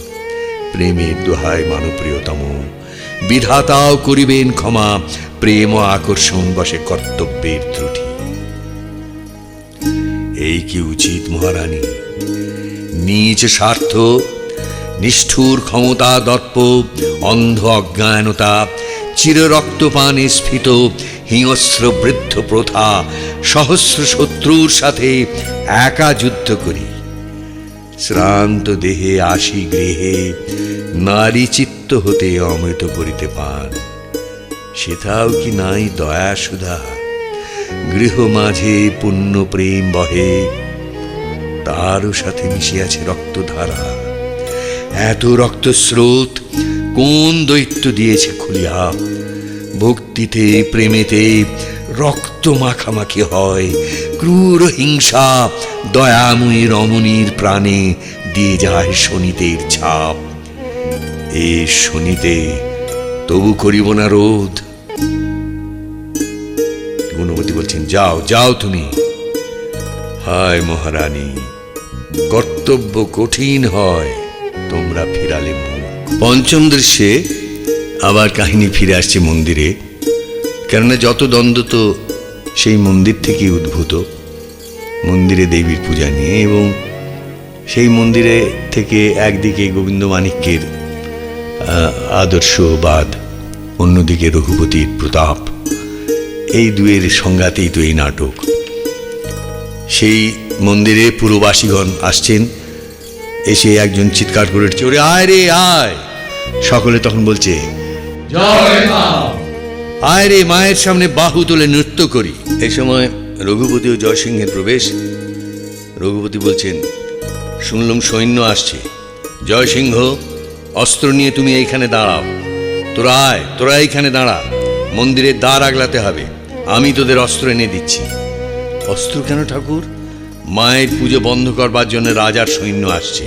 প্রেমের দোহায় মানপ্রিয়তম, বিধাতাও করিবেন ক্ষমা, প্রেম ও আকর্ষণ বসে কর্তব্যের ত্রুটি। এই কি উচিত মহারানী? নিজ স্বার্থ, নিষ্ঠুর ক্ষমতা দর্প, অন্ধ অজ্ঞানতা, চির রক্তপানে স্ফীত হিংস্র বৃদ্ধ প্রথা, সহস্র শত্রুর সাথে একা যুদ্ধ করি, শ্রান্ত দেহে আসি গৃহে, নারী চিত্ত হতে অমৃত করিতে পান। সেটাও কি নাই দয়া সুধা? গৃহ মাঝে পুণ্য প্রেম বহে, তারও সাথে মিশিয়াছে রক্তধারা। এত রক্তস্রোত কোন দৈত্য দিয়েছে খুলিয়া? ভক্তিতে প্রেমেতে রক্ত মাখামাখি হয়, ক্রূর হিংসা দয়াময়ী রমণীর প্রাণে দিয়ে যায় শনিতের ছাপ। এ শনিতে তবু করিব না রোধ। গুণবতী বলছেন, যাও যাও তুমি। হায় মহারানী, কর্তব্য কঠিন হয়, তোমরা ফিরালে মুখ। পঞ্চম দৃশ্যে আবার কাহিনী ফিরে আসছে মন্দিরে, কেননা যত দ্বন্দ্ব তো সেই মন্দির থেকেই উদ্ভূত, মন্দিরে দেবীর পূজা নিয়ে। এবং সেই মন্দিরে থেকে একদিকে গোবিন্দ মাণিক্যের আদর্শবাদ, অন্যদিকে রঘুপতির প্রতাপ, এই দুয়ের সংঘাতেই তো এই নাটক। সেই মন্দিরে পুরবাসীগণ আসছেন, এসে একজন চিৎকার করে উঠছে, ওরে আয় রে আয়। সকলে তখন বলছে, আয় রে, মায়ের সামনে বাহু তুলে নৃত্য করি। এই সময় রঘুপতি ও জয়সিংহের প্রবেশ। রঘুপতি বলছেন, শুনলাম সৈন্য আসছে, জয়সিংহ অস্ত্র নিয়ে তুমি এইখানে দাঁড়াও। তোরা আয়, তোরা এইখানে দাঁড়া, মন্দিরের দ্বার আগলাতে হবে, আমি তোদের অস্ত্র এনে দিচ্ছি। অস্ত্র কেন ঠাকুর? মায়ের পুজো বন্ধ করবার জন্য রাজার সৈন্য আসছে।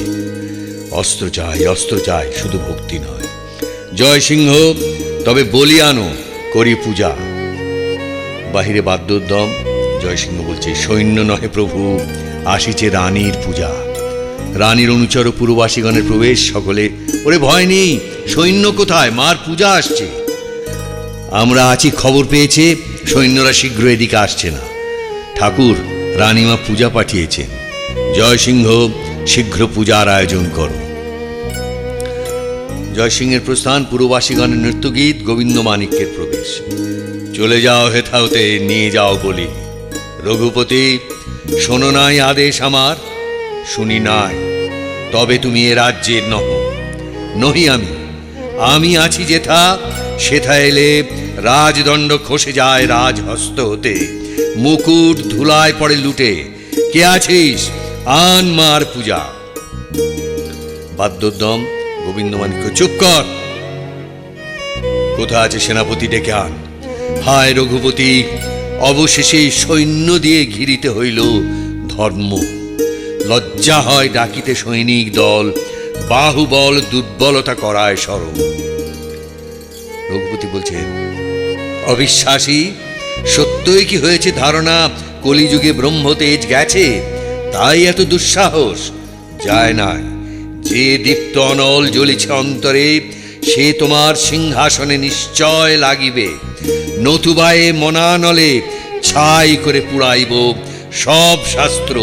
অস্ত্র চাই, অস্ত্র চাই, শুধু ভক্তি নয়। জয়সিংহ তবে বলি আনো, করি পূজা। বাহিরে বাদ্যোদ্যম। জয়সিংহ বলছে, সৈন্য নহে প্রভু, আসিছে রানীর পূজা। রানীর অনুচর পুরবাসীগণের প্রবেশ। সকলে, ওরে ভয় নেই, সৈন্য কোথায়? মার পূজা আসছে। আমরা আছি, খবর পেয়েছে, সৈন্যরা শীঘ্র এদিকে আসছে না। ঠাকুর, রানীমা পূজা পাঠিয়েছেন, জয়সিংহ শীঘ্র পূজার আয়োজন করো। জয়সিংহের প্রস্থান, পুরবাসীগণের নৃত্যগীত, গোবিন্দ মাণিক্যের প্রবেশ। চলে যাও হেথাওতে, নিয়ে যাও বলি। রঘুপতি, শোনো নাই আদেশ আমার? শুনি নাই, তবে তুমি এ রাজ্যের নহি আমি। আমি আছি যেথা, সেথা এলে রাজদণ্ড খসে যায় রাজহস্ত হতে, মুকুট ধুলায় পড়ে লুটে। কে আছিস? আন মার পূজা। বাদ্যোদ্যম। গোবিন্দ মাণিক্য, চুপ কর। কোথা আছে সেনাপতি? ডেকে আন। হায় রঘুপতি, অবশেষে সৈন্য দিয়ে ঘিরিতে হইল ধর্ম। লজ্জা হয় ডাকিতে সৈনিক দল, বাহুবল দুর্বলতা করায় স্মরণ। রঘুপতি বলছেন, অবিশ্বাসী, সত্যই কি হয়েছে ধারণা কলিযুগে ব্রহ্মতেজ গেছে, তাই এত দুঃসাহস? যায় নাই, যে দীপ্ত অনল জ্বলিছে অন্তরে, সে তোমার সিংহাসনে নিশ্চয় লাগিবে। নতুবায়ে মনানলে ছাই করে পুড়াইব সব শাস্ত্র,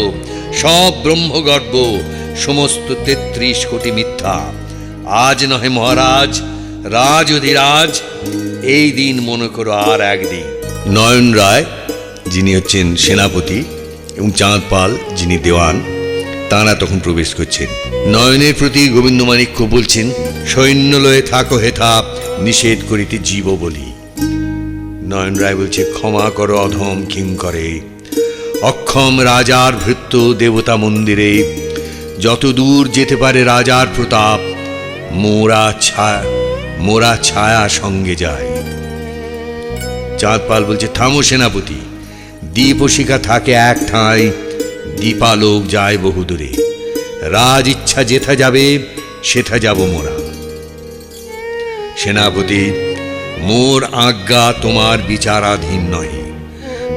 সব ব্রহ্মগর্ব, সমস্ত ৩৩ কোটি মিথ্যা। আজ নহে মহারাজ, রাজ অধিরাজ, এই দিন মনে করো আর একদিন। নয়ন রায়, যিনি হচ্ছেন সেনাপতি, এবং চাঁদ পাল, যিনি দেওয়ান, তাঁরা তখন প্রবেশ করছেন। নয়নের প্রতি গোবিন্দ মাণিক্য বলছেন, সৈন্য লয়ে থাকো হেথা, নিষেধ করিতে জীব বলি। নয়ন রায় বলছে, ক্ষমা করো অধম কিঙ্করে, অক্ষম রাজার ভৃত্য দেবতা মন্দিরে, যত দূর যেতে পারে রাজার প্রতাপ, মোরা ছায়া সঙ্গে যায়। চাঁদপাল বলছে, থামো সেনাপতি, দীপশিখা থাকে এক ঠাঁই, দীপালোক যায় বহুদূরে। রাজ ইচ্ছা যেথা যাবে, সেথা যাব মোরা। সেনাপতি, মোর আজ্ঞা তোমার বিচারাধীন নহে।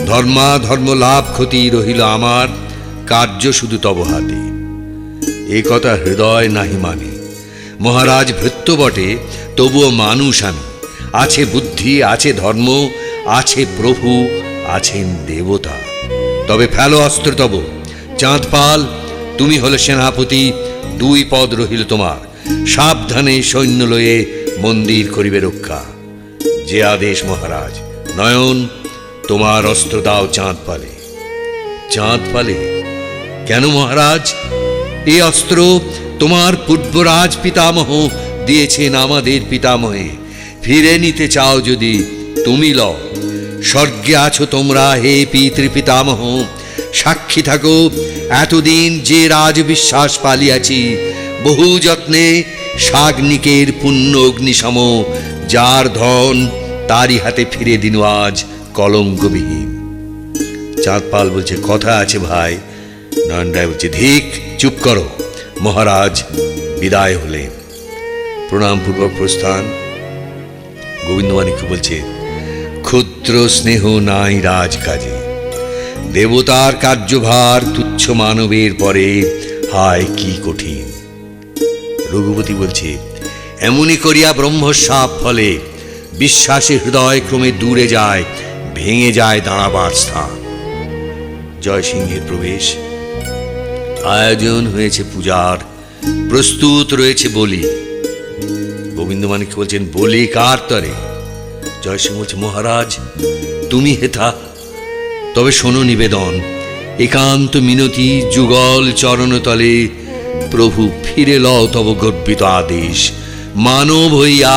ধর্মাধর্ম লাভ ক্ষতি রহিল আমার, কার্য শুধু তব হাতে। এ কথা হৃদয় নাহি মানে, মহারাজ ভৃত্য বটে, তবুও মানুষ আমি। আছে বুদ্ধি, আছে ধর্ম, আছে প্রভু, আছেন দেবতা। তবে ফেলো অস্ত্র তব। চাঁদপাল, তুমি হলে সেনাপতি, 2 পদ রহিল তোমার। সাবধানে সৈন্য লয়ে মন্দির করিবে রক্ষা। যে আদেশ মহারাজ। নয়ন, তোমার অস্ত্র দাও চাঁদপালে। চাঁদপালে? কেন মহারাজ? এ অস্ত্র তোমার পূর্বরাজ পিতামহ দিয়েছেন আমাদের পিতামহে। ফিরে নিতে চাও যদি তুমি লও। স্বর্গে আছো তোমরা হে পিতৃ পিতামহ, সাক্ষী থাকো এতদিন যে রাজ বিশ্বাস পালিয়াছি। বহু যত্নে সাগ্নিকের পুণ্য অগ্নিসম, যার ধন তারই হাতে ফিরে দিন আজ কলঙ্কবিহীন। চাঁদপাল বলছে, কথা আছে ভাই। নয়ন রায় বলছে, ধিক, চুপ করো। মহারাজ বিদায় হলেন। প্রণামপূর্বক প্রস্থান। গোবিন্দমাণিক্য বলছে, ক্ষুদ্র স্নেহ নাই রাজ কাজে। দেবতার কার্যভার তুচ্ছ মানবের পরে হায় কি কঠিন। রঘুপতি বলছে, এমনি করিয়া ব্রহ্মশাপ ফলে বিশ্বাসে হৃদয় ক্রমে দূরে যায়, ভেঙে যায় দাঁড়াবার স্থান। জয়সিংহের প্রবেশ। আয়োজন হয়েছে পূজার, প্রস্তুত রয়েছে বলি। গোবিন্দমাণিক্য বলছেন, বলি কার তরে? জয়সিংহ বলছে, মহারাজ তুমি হেথা। তবে শোনো নিবেদন, একান্ত মিনতি, যুগল চরণতলে প্রভু ফিরে লও তব গর্বিত আদেশ। মানব হইয়া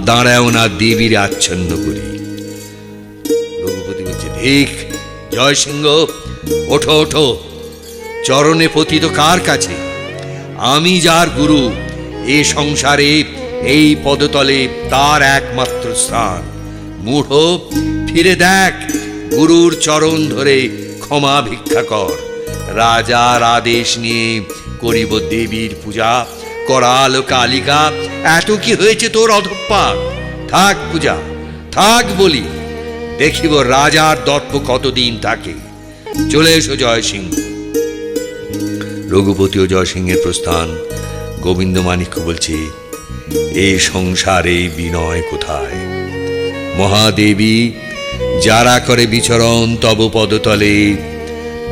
দাঁড়াও না দেবীর আচ্ছন্ন করি। রঘুপতি বলছে, ঠিক। জয়সিংহ, ওঠো ওঠো। চরণে পতিত কার কাছে? আমি যার গুরু, এ সংসারে এই পদতলে তার একমাত্র স্থান। মূঢ়, ফিরে দেখ, গুরুর চরণ ধরে ক্ষমা ভিক্ষা কর। রাজার আদেশ নিয়ে করিব দেবীর পূজা, করাল কালিকা। এত কি হয়েছে তোর অধঃপাত? থাক পূজা, থাক বলি, দেখিব রাজার দর্প কতদিন থাকে। চলে এসো জয়সিংহ। রঘুপতি ও জয়সিংহের প্রস্থান। গোবিন্দমাণিক্য বলছে, এই সংসারে বিনয় কোথায়? মহাদেবী যারা করে বিচরণ তব পদতলে,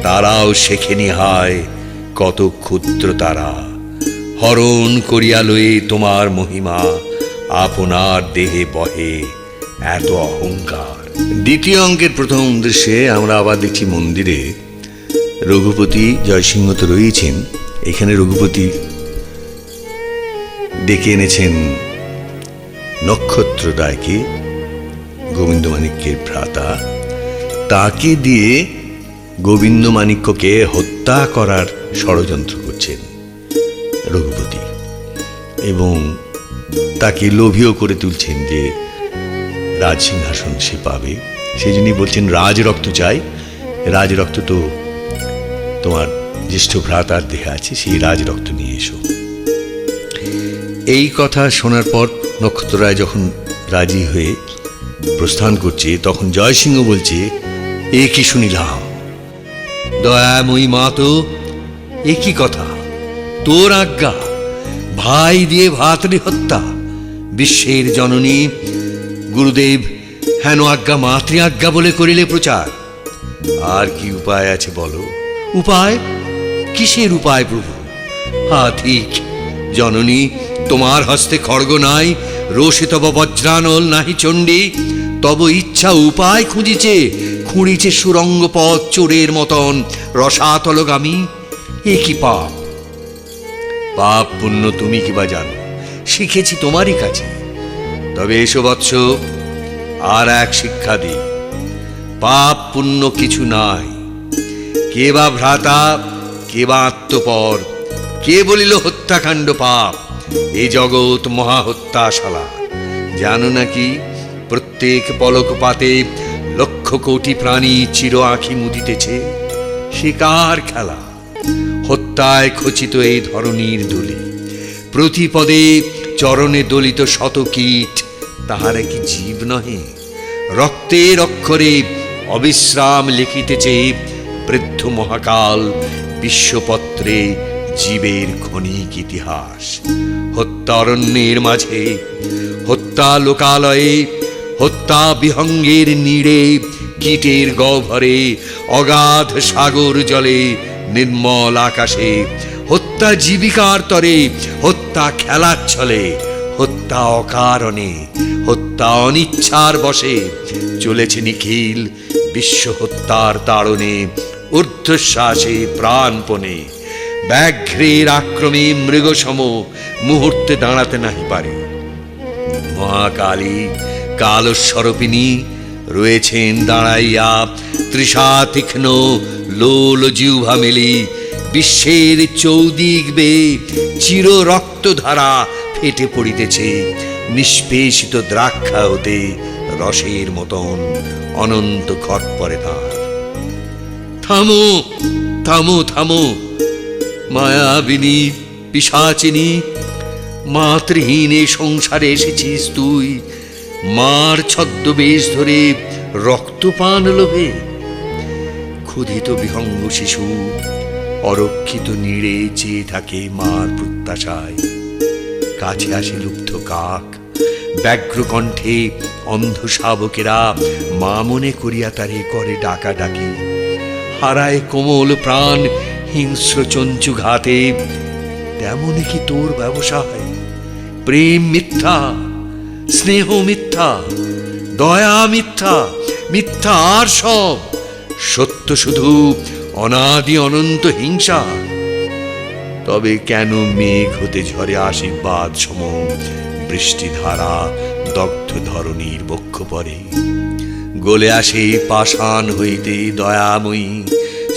তারাও শেখে নিহায় কত ক্ষুদ্র তারা। হরণ করিয়া লয়ে তোমার মহিমা, আপনার দেহে বহে এত অহংকার। দ্বিতীয় অঙ্কের প্রথম দৃশ্যে আমরা আবার দেখছি মন্দিরে রঘুপতি, জয়সিংহ তো রয়েছেন। এখানে রঘুপতি ডেকে এনেছেন নক্ষত্ররায়কে, গোবিন্দমাণিক্যের ভ্রাতা। তাকে দিয়ে গোবিন্দমাণিক্যকে হত্যা করার ষড়যন্ত্র করছেন রঘুপতি, এবং তাকে লোভীও করে তুলছেন যে রাজসিংহাসন সে পাবে। সেই জন্যই বলছেন, রাজরক্ত চাই। রাজরক্ত তো তোমার জ্যেষ্ঠ ভ্রাতার দেহে আছে, সেই রাজরক্ত নিয়ে এসো। এই কথা শোনার পর নক্ষত্ররায় যখন রাজি হয়ে প্রস্থান করছে, তখন জয়সিংহ বলছে, এ কি শুনিলাম? দয়াময়ী মা, তো এ কি কথা? তোর আজ্ঞা, ভাই দিয়ে ভাতৃ হত্যা। বিশ্বের জননী গুরুদেব হেন আজ্ঞা মাতৃ আজ্ঞা বলে করিলে প্রচার। আর কি উপায় আছে বলো? উপায়? কিসের উপায় প্রভু? ঠিক জননী, তোমার হস্তে খড়গ নাই, রোষে তব বজ্রানল নাহি চণ্ডী। তব ইচ্ছা উপায় খুঁজিছে, খুঁড়িছে সুরঙ্গ পথ চোরের মতন রসাতলগামী। এ কি পাপ? পাপ পুণ্য তুমি কিবা জানো, শিখেছি তোমারই কাছে। তবে এসো বৎস, আর এক শিক্ষা দিই। পাপ পুণ্য কিছু নাই। কে বা ভ্রাতা, কে বা আত্মপর, কে বলিল হত্যাকাণ্ড পাপ? এ জগৎ মহাহত্যাশালা। জানো নাকি প্রত্যেক পলকপাতে লক্ষ কোটি প্রাণী চির আঁখি মুদিতেছে। সে কার খেলা? হত্যায় খচিত এই ধরনীর ধূলি, প্রতিপদে চরণে দলিত শত কীট, তাহারা কি জীব নহে? রক্তের অক্ষরে অবিশ্রাম লিখিতেছে বৃদ্ধ মহাকাল, বিশ্বপত্রে জীবের ক্ষণিক ইতিহাস। হত্যা অরণ্যের মাঝে, হত্যা লোকালয়ে, হত্যা বিহঙ্গের নীড়ে, কীটের গহ্বরে, অগাধ সাগর জলে, নির্মল আকাশে, হত্যা জীবিকার তরে, হত্যা খেলার ছলে, হত্যা অকারণে, হত্যা অনিচ্ছার বশে, চলেছে নিখিল বিশ্ব হত্যার তাড়নে, ঊর্ধ্বশ্বাসে প্রাণপণে। ব্যাঘ্রের আক্রমে মৃগসম মুহূর্তে দাঁড়াতে নাহি পারে। মহাকালী কালস্বরূপিণী রয়েছেন দাঁড়াইয়া, তৃষা তীক্ষ্ণ লোল জিহ্বা মেলি, বিশ্বের চৌদিক বেয়ে চির রক্তধারা ফেটে পড়িতেছে, নিষ্পেষিত দ্রাক্ষা হতে রসের মতন অনন্ত খটপরে তার। থামো থামো থামো, মায়াবিনী পিশাচিনী, মাতৃহীন এ সংসারে এসেছিস তুই, মার ছদ্মবেশ ধরে রক্তপান লোভে। ক্ষুধিত বিহঙ্গ শিশু অরক্ষিত নীড়ে চেয়ে থাকে মার প্রত্যাশায়। কাছে আসে লুব্ধ কাক, ব্যগ্র কণ্ঠে অন্ধ শাবকেরা মা মনে করিয়া তারে করে ডাকাডাকি। হারায় কোমল প্রাণ হিংস্র চঞ্চু ঘাতে, তেমনি কি তোর ব্যবসায়? প্রেম মিথ্যা, স্নেহ মিথ্যা, দয়া মিথ্যা, মিথ্যা আর সব, সত্য শুধু অনাদি অনন্ত হিংসা। তবে কেন মেঘ হতে ঝরে আশীর্বাদ সম বৃষ্টিধারা দগ্ধ ধরণীর বক্ষ পরে? গলে আসে পাষাণ হইতে দয়াময়ী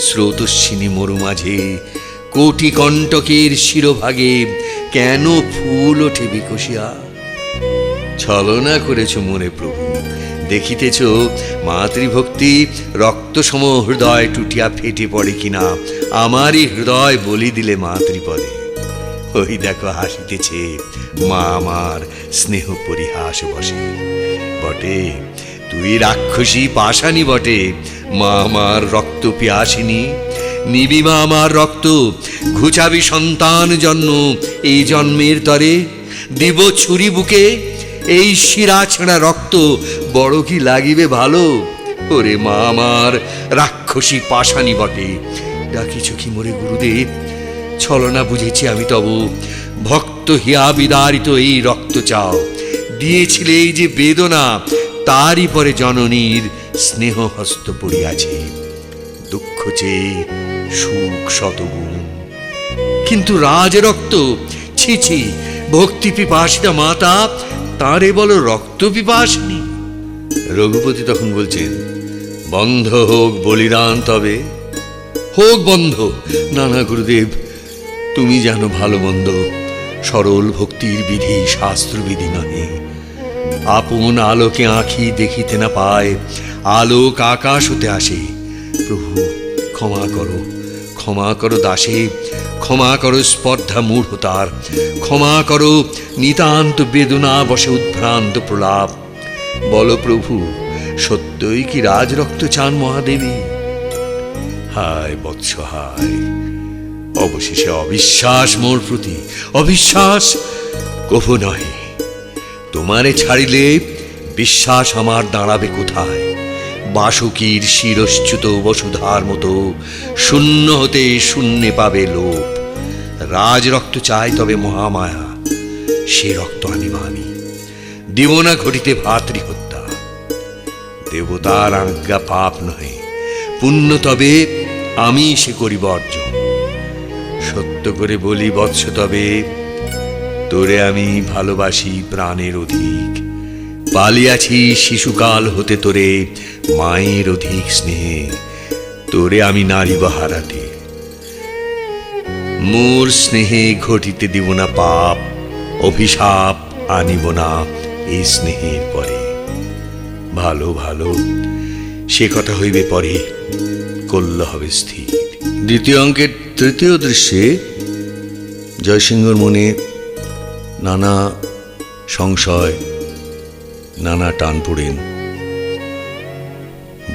স্রোতস্বিনী মরু মাঝে, কোটি কণ্টকের শিরোভাগে কেন ফুল ওঠে বিকশিয়া? ছলনা করেছ মনে প্রভু, দেখিতেছ মাতৃভক্তি রক্তসম হৃদয় টুটিয়া ফেটে পড়ে কিনা আমারই হৃদয় বলি দিলে মাতৃপদে। ওই দেখো হাসিতেছে মা আমার স্নেহ পরিহাস বসে। বটে তুই রাক্ষসী পাশানি বটে, মা আমার রক্ত পিয়াসিনী, নিবি মা আমার রক্ত, ঘুচাবি সন্তান জন্ম এই জন্মের তরে। দিব ছুরি বুকে এই শিরা ছেঁড়া রক্ত, বড় কি লাগিবে ভালো? ওরে মা আমার রাক্ষসী পাশানি বটে, ডাকিছ কি মোরে গুরুদেব? ছলনা বুঝেছি আমি তব, ভক্ত হিয়া বিদারিত এই রক্ত চাও। দিয়েছিলে এই যে বেদনা, তারই পরে জননীর স্নেহ হস্ত পড়িয়াছে, দুঃখ চেয়ে সুখ শতগুণ। কিন্তু রাজ রক্ত, ছি ছি, ভক্তি পিপাসিতা মাতা, তারে বলো রক্ত পিপাসিনী? রঘুপতি তখন বলছেন, বন্ধ হোক বলিদান, তবে হোক বন্ধ। না না গুরুদেব, তুমি জানো ভালো মন্দ, সরল ভক্তির বিধি শাস্ত্রবিধি নহে। আপন আলোকে আঁখি দেখিতে না পায়, আলোক আকাশ হতে আসে। প্রভু ক্ষমা করো, ক্ষমা করো দাসে, ক্ষমা করো স্পর্ধা মূঢ়তার, ক্ষমা করো নিতান্ত বেদনা বসে উদ্ভ্রান্ত প্রলাপ। বলো প্রভু, সত্যই কি রাজরক্ত চান মহাদেবী? হায় বৎস হায়, অবশেষে অবিশ্বাস মোর প্রতি, অবিশ্বাস কভু নহে। তোমারে ছাড়িলে বিশ্বাস আমার দাঁড়াবে কোথায়? বাসুকীর শিরশ্চ্যুত বসুধার মতো শূন্য হতে শূন্যে পাবে লোপ। রাজ রক্ত চাই তবে মহামায়া, সে রক্ত আনিব আমি, দিব না ঘটিতে ভাতৃ হত্যা। দেবতার আজ্ঞা পাপ নহে, পুণ্য তবে আমি সে করিব অর্জন। সত্য করে বলি বৎস, তবে তোরে আমি ভালোবাসি প্রাণের অধিক, পালিয়াছি শিশুকাল হতে তোরে মায়ের অধিক স্নেহে। তোরে আমি নারিব হারাতে, মোর স্নেহে ঘটিতে দিব না পাপ, অভিশাপ আনিব না এই স্নেহের পরে। ভালো ভালো সে কথা হইবে পরে, কল্য হবে স্থির। দ্বিতীয় অঙ্কের তৃতীয় দৃশ্যে জয়সিংহর মনে নানা সংশয়, নানা টান পড়েন।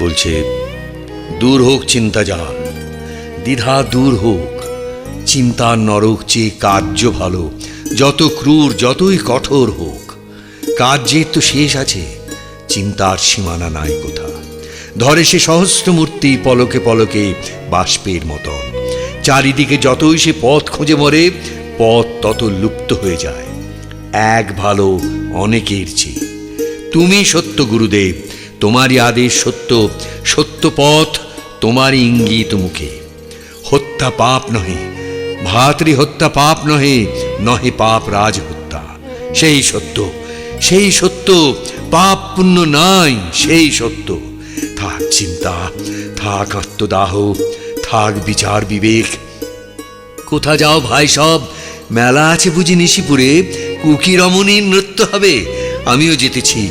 বলছে, দূর হোক চিন্তা জাল, দ্বিধা দূর হোক, চিন্তার নরক চেয়ে কার্য ভালো, যত ক্রূর যতই কঠোর হোক। কার্যের তো শেষ আছে, চিন্তার সীমানা নাই কোথা। ধরে সে সহস্র মূর্তি পলকে পলকে বাষ্পের মতন। চারিদিকে যতই সে পথ খুঁজে মরে, পথ তত লুপ্ত হয়ে যায়। এক ভালো অনেকের চেয়ে। তুমি সত্য গুরুদেব, তোমারই আদেশ সত্য, সত্য পথ তোমারই ইঙ্গিত মুখে। হত্যা পাপ নহে, ভাতৃ হত্যা পাপ নহে, নহে পাপ রাজ হত্যা। সেই সত্য, সেই সত্য, পাপ পুণ্য নাই, সেই সত্য। থাক চিন্তা, থাক আত্মদাহ, থাক বিচার বিবেক। কোথা যাও ভাই সব? মেলা আছে বুঝি নিশিপুরে, কুকি রমণীর নৃত্য হবে। আমিও যেতেছি।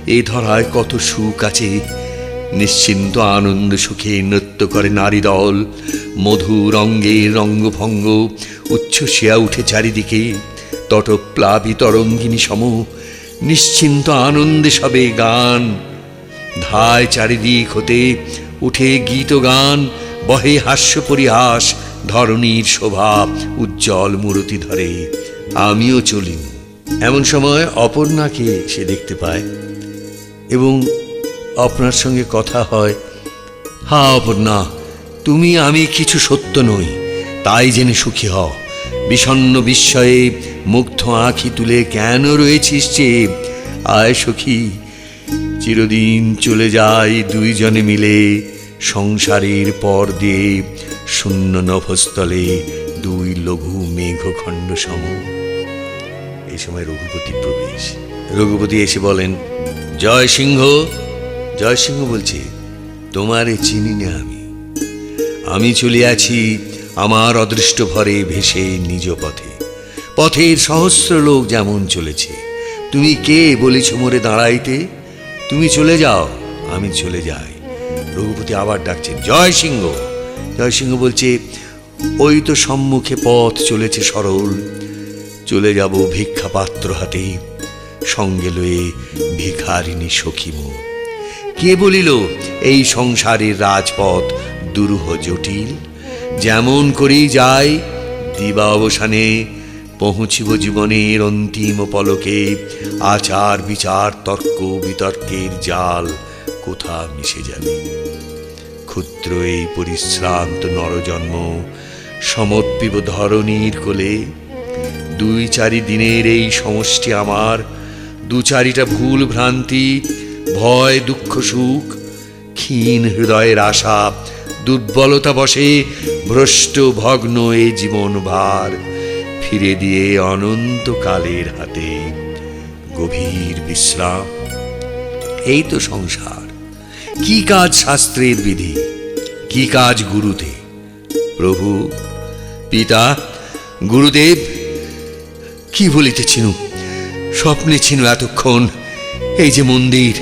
এ ধরায় কত সুখ আছে, নিশ্চিন্ত আনন্দ সুখে নৃত্য করে নারী দল। মধুর অঙ্গের রঙ্গভঙ্গ উচ্ছ্বসিয়া উঠে চারিদিকে। তটপ্লাবী তরঙ্গিনী সম নিশ্চিন্ত আনন্দে সবে গান। ধায় চারিদিক হতে উঠে গীত গান, বহে হাস্য পরিহাস, ধরণীর শোভা উজ্জ্বল মূরতি ধরে। আমিও চলি। এমন সময় অপর্ণাকে সে দেখতে পায় এবং আপনার সঙ্গে কথা হয়। হা অপর্ণা, তুমি আমি কিছু সত্য নই, তাই জেনে সুখী হও। বিষণ্ণ বিস্ময়ে মুগ্ধ আঁখি তুলে কেন রয়েছিস চেয়ে? আয় সখী, চিরদিন চলে যায় দুইজনে মিলে সংসারের পর দিয়ে শূন্য নভস্থলে দুই লঘু মেঘখণ্ড সম। এই সময় রঘুপতি প্রবেশ। রঘুপতি এসে বলেন, জয় সিংহ। জয় সিংহ বলছে, তোমারে চিনি না আমি। আমি চলিয়াছি আমার অদৃষ্ট ভরে ভেসে নিজ পথে। পথের সহস্র লোক যেমন চলেছে, তুমি কে বলেছ মোরে দাঁড়াইতে? তুমি চলে যাও, আমি চলে যাই। রঘুপতি আবার ডাকছেন, জয় সিংহ। জয় সিংহ বলছে, ওই তো সম্মুখে পথ চলেছে সরল, চলে যাব ভিক্ষা পাত্র হাতে, সঙ্গে লয়ে ভিখারিণী সখী মোর। কে বলিল এই সংসারের রাজপথ দুরূহ জটিল? যেমন করেই যাই দিবা অবসানে, পৌঁছিব জীবনের অন্তিম পলকে। আচার বিচার তর্ক বিতর্কের জাল কোথা মিশে যাবে? ক্ষুদ্র এই পরিশ্রান্ত নরজন্ম সমর্পিব ধরণীর কোলে। দুই চারি দিনের এই সমষ্টি আমার, দু চারিটা ভুল ভ্রান্তি, ভয় দুঃখ সুখ, ক্ষীণ হৃদয়ের আশা, দুর্বলতা বসে ভ্রষ্ট ভগ্ন এ জীবন ভার ফিরে দিয়ে অনন্তকালের হাতে গভীর বিশ্রাম। এই তো সংসার। কি কাজ শাস্ত্রের বিধি, কি কাজ গুরুতে? প্রভু, পিতা, গুরুদেব, কি বলিতেছিল? স্বপ্নে ছিল এতক্ষণ। এই যে মন্দির,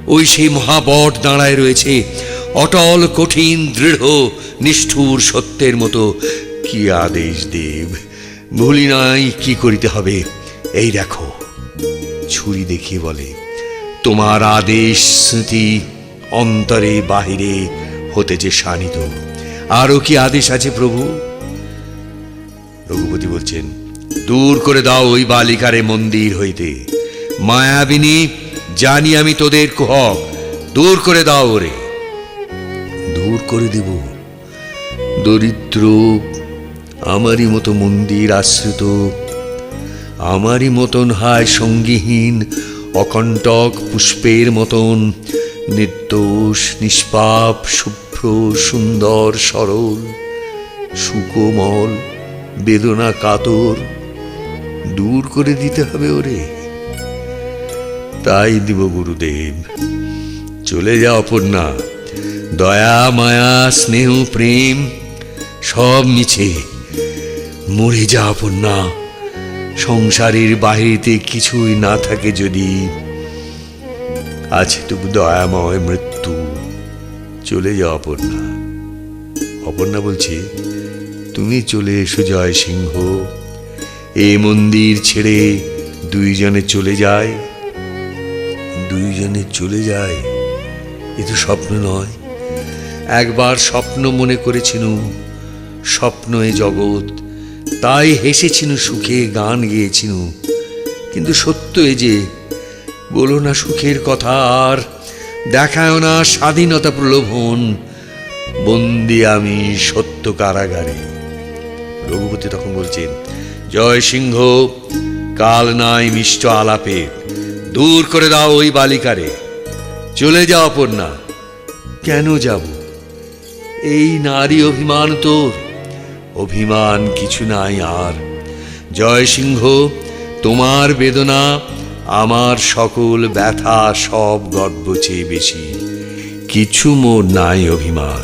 ওই সেই মহাবট দাঁড়ায় রয়েছে, অটল কঠিন দৃঢ় নিষ্ঠুর সত্যের মতো। কি আদেশ দেব, ভুলি নাই কি করিতে হবে। এই দেখো, ছুরি দেখিয়ে বলে, তোমার আদেশ স্মৃতি অন্তরে বাহিরে হতে যে শানিত। আরো কি আদেশ আছে প্রভু? রঘুপতি বলছেন, দূর করে দাও ওই বালিকারে মন্দির হইতে। মায়াবিনী জানি আমি তোদের কুহক, দূর করে দাও ওরে। দূর করে দেব? দরিদ্র আমারই মতো মন্দির আশ্রিত, আমারই মতন হায় সঙ্গীহীন অকণ্টক পুষ্পের মতন নির্দোষ নিষ্পাপ শুভ্র সুন্দর সরল সুকোমল বেদনা কাতর, দূর করে দিতে হবে ওরে? তাই দিব গুরুদেব। চলে যা অপর্ণা। দয়া মায়া স্নেহ প্রেম সব মিছে। মরে যা অপর্ণা। সংসারের বাহিরেতে কিছুই না থাকে যদি, আছে তবু দয়াময় মৃত্যু। চলে যা অপর্ণা। অপর্ণা বলছে, তুমি চলে এসো জয় সিংহ। এ মন্দির ছেড়ে দুইজনে চলে যায়। দুইজনে চলে যায়, এ তো স্বপ্ন নয়। একবার স্বপ্ন মনে করেছিনু, স্বপ্ন এ জগৎ, তাই হেসেছিনু সুখে গান গেয়েছিনু। কিন্তু সত্য এ যে, বলো না সুখের কথা আর, দেখায় না স্বাধীনতা প্রলোভন, বন্দি আমি সত্য কারাগারে। রঘুপতি তখন বলছেন, জয় সিংহ, কাল নাই মিষ্ট আলাপে, দূর করে দাও ওই বালিকারে। চলে যাও অপর্ণা। কেন যাব? এই নারী অভিমান তোর? অভিমান কিছু নাই আর। জয় সিংহ, তোমার বেদনা আমার সকল ব্যথা সব গর্ব চেয়ে বেশি, কিছু মোর নাই অভিমান।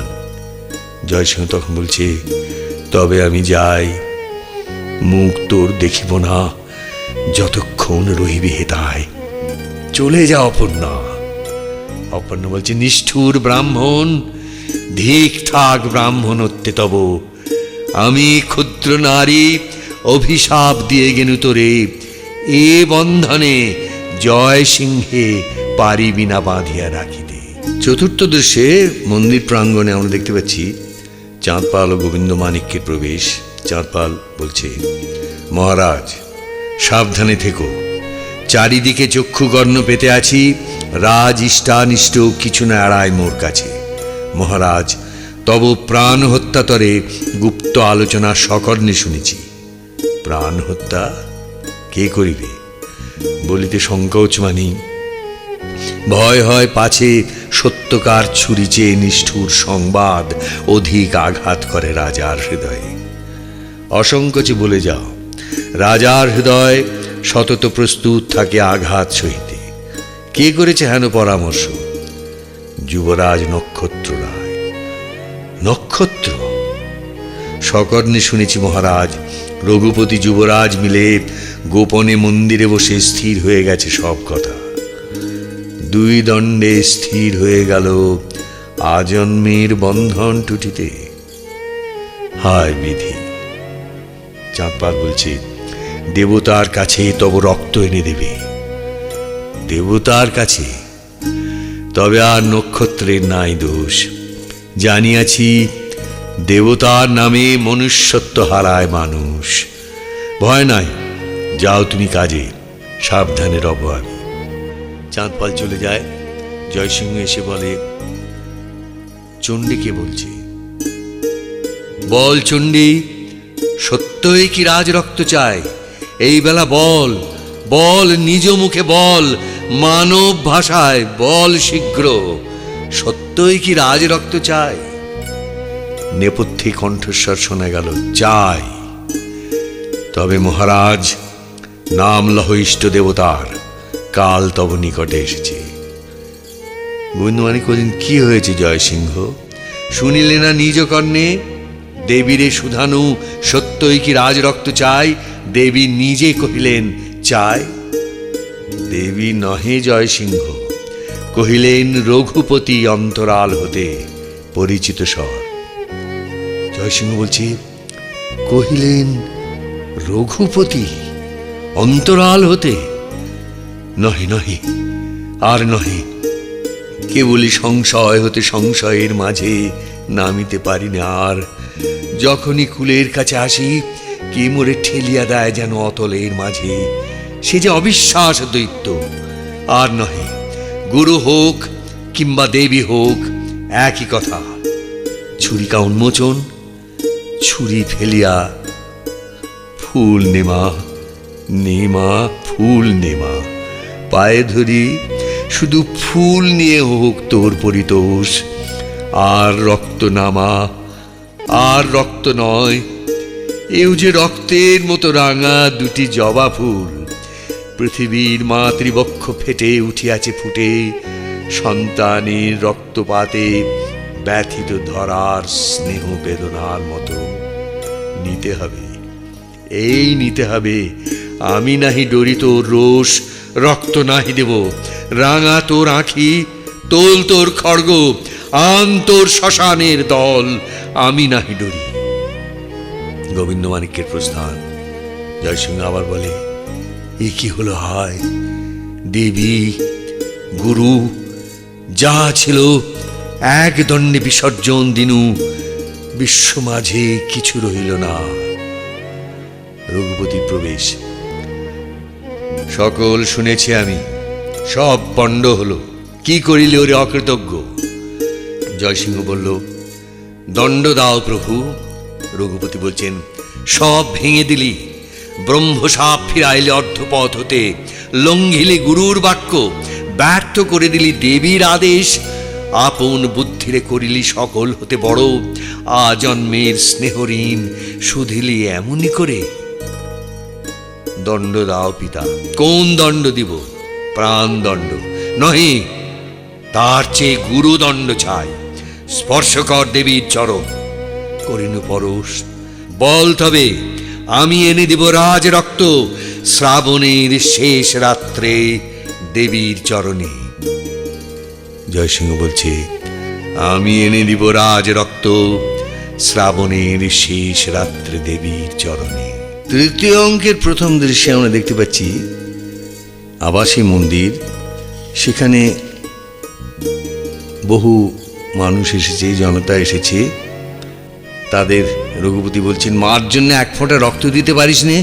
জয়সিংহ তখন বলছে, তবে আমি যাই, মুখ তোর দেখিব না যতক্ষণ রহিবি হেতায়। চলে যা অপর্ণা। অপর্ণা বলছে, নিষ্ঠুর ব্রাহ্মণ, ধিক থাক ব্রাহ্মণত্বে তব। আমি ক্ষুদ্র নারী অভিশাপ দিয়ে গেনু তোরে, এ বন্ধনে জয় সিংহে পারিবি না বাঁধিয়া রাখিতে। চতুর্থ দৃশ্যে মন্দির প্রাঙ্গণে আমরা দেখতে পাচ্ছি চাঁদপাল ও গোবিন্দ মাণিক্যের প্রবেশ। চাঁদপাল বলছে, মহারাজ সাবধানে থেকো, চারিদিকে চক্ষুকর্ণ পেতে আছি, রাজ ইষ্টানিষ্ট কিছু না এড়ায় মোর কাছে। মহারাজ তব প্রাণ হত্যা তরে গুপ্ত আলোচনা সকর্ণে শুনেছি। প্রাণ হত্যা কে করিবে বলিতে সংকোচ মানি, ভয় হয় পাছে সত্যকার ছুরি চেয়ে নিষ্ঠুর সংবাদ অধিক আঘাত করে রাজার হৃদয়ে। অসংকোচে বলে যাও, রাজার হৃদয় সতত প্রস্তুত থাকে আঘাত সহিতে। কে করেছে হেন পরামর্শ? যুবরাজ নক্ষত্র রায়। নক্ষত্র? সকর্ণে শুনেছি মহারাজ, রঘুপতি যুবরাজ মিলে গোপনে মন্দিরে বসে স্থির হয়ে গেছে সব কথা। দুই দণ্ডে স্থির হয়ে গেল আজন্মের বন্ধন টুটিতে। হায় বিধি। চাঁদপাল বলছে, দেবতার কাছে তব রক্ত এনে দেবে। দেবতার কাছে? তবে আর নক্ষত্রের নাই দোষ। জানিয়াছি দেবতার নামে মনুষ্যত্ব হারায় মানুষ। ভয় নাই, যাও তুমি কাজে, সাবধানে রব আমি। চাঁদপাল চলে যায়। জয়সিংহ এসে বলে, চণ্ডীকে বলছে, বল চণ্ডী, সত্যই কি রাজ রক্ত চাই? এই বেলা বল, বল, নিজ মুখে বল, মানব ভাষায় বল শীঘ্র, সত্যই কি রাজ রক্ত চাই? নেপথ্যে কণ্ঠস্বর শোনা গেল, চাই। তবে মহারাজ, নাম লহ ইষ্ট দেবতার, কাল তব নিকটে এসেছে। গোবিন্দমাণিক্য বলেন, কি হয়েছে জয়সিংহ? শুনিলে না নিজ কর্ণে? দেবীরে সুধানু, সত্যই কি রাজ রক্ত চাই? দেবী নিজে কহিলেন, চাই। দেবী নহে জয়সিংহ, কহিলেন রঘুপতি অন্তরাল হতে, পরিচিত স্বর। জয়সিংহ বলছে, কহিলেন রঘুপতি অন্তরাল হতে? নহে নহে, আর নহে। কেবলই সংশয় হতে সংশয়ের মাঝে নামিতে পারি না আর। যখনই কুলের কাছে আসি, কে মোরে ঠেলিয়া দেয় যেন অতলের মাঝে। সে যে অবিশ্বাস দৈত্য। আর নহে, গুরু হোক কিংবা দেবী হোক, একই কথা। ছুরিকা উন্মোচন, ছুরি ফেলিয়া ফুল নেমা, নেমা ফুল নেমা। পায়ে ধরি, শুধু ফুল নিয়ে হোক তোর পরিতোষ। আর রক্ত নামা, আর রক্ত নয়, এও যে রক্তের মতো রাঙা দুটি জবা ফুল। পৃথিবীর মাতৃবক্ষ ফেটে উঠিয়াছে ফুটে, সন্তানের রক্তপাতে ব্যথিত ধরার স্নেহ বেদনার মতো। নিতে হবে, এই নিতে হবে। আমি নাহি ডরি তোর রোষ, রক্ত নাহি দেব। রাঙা তোর আঁখি, তোল তোর খড়গ, আন তোর শ্মশানের দল, আমি নাহি ডরি। গোবিন্দমাণিক্যের প্রস্থান। জয়সিংহ আবার বলে, এ কি হলো? হায় দেবী, গুরু, যা ছিল এক দণ্ডে বিসর্জন দিনু। বিশ্ব মাঝে কিছু রহিল না। রঘুপতির প্রবেশ। সকল শুনেছি আমি, সব পণ্ড হলো। কি করিলে ওরে অকৃতজ্ঞ? জয়সিংহ বলল, দণ্ড দাও প্রভু। রঘুপতি বলছেন, সব ভেঙে দিলি, ব্রহ্মসাপ ফিরাইলে অর্ধপথ হতে, লঙ্ঘিলি গুরুর বাক্য, ব্যর্থ করে দিলি দেবীর আদেশ, আপন বুদ্ধিরে করিলি সকল হতে বড়, আজন্মের স্নেহ ঋণ শুধিলি এমনই করে। দণ্ড দাও পিতা। কোন দণ্ড দিব? প্রাণ দণ্ড নহে, তার চেয়ে গুরুদণ্ড চাই। স্পর্শ কর দেবীর চরণ। করিনু পরশ, বল তবে আমি এনে দিব রাজ রক্ত, শ্রাবণের শেষ রাত্রে দেবীর চরণে। জয়সিংহ বলছে, আমি এনে দিব রাজ রক্ত, শ্রাবণের শেষ রাত্রে দেবীর চরণে। তৃতীয় অঙ্কের প্রথম দৃশ্যে আমরা দেখতে পাচ্ছি আবাসী মন্দির। সেখানে বহু মানুষ এসেছে, জনতা এসেছে। তাদের রঘুপতি বলছেন, মার জন্য এক ফোঁটা রক্ত দিতে পারিস নে?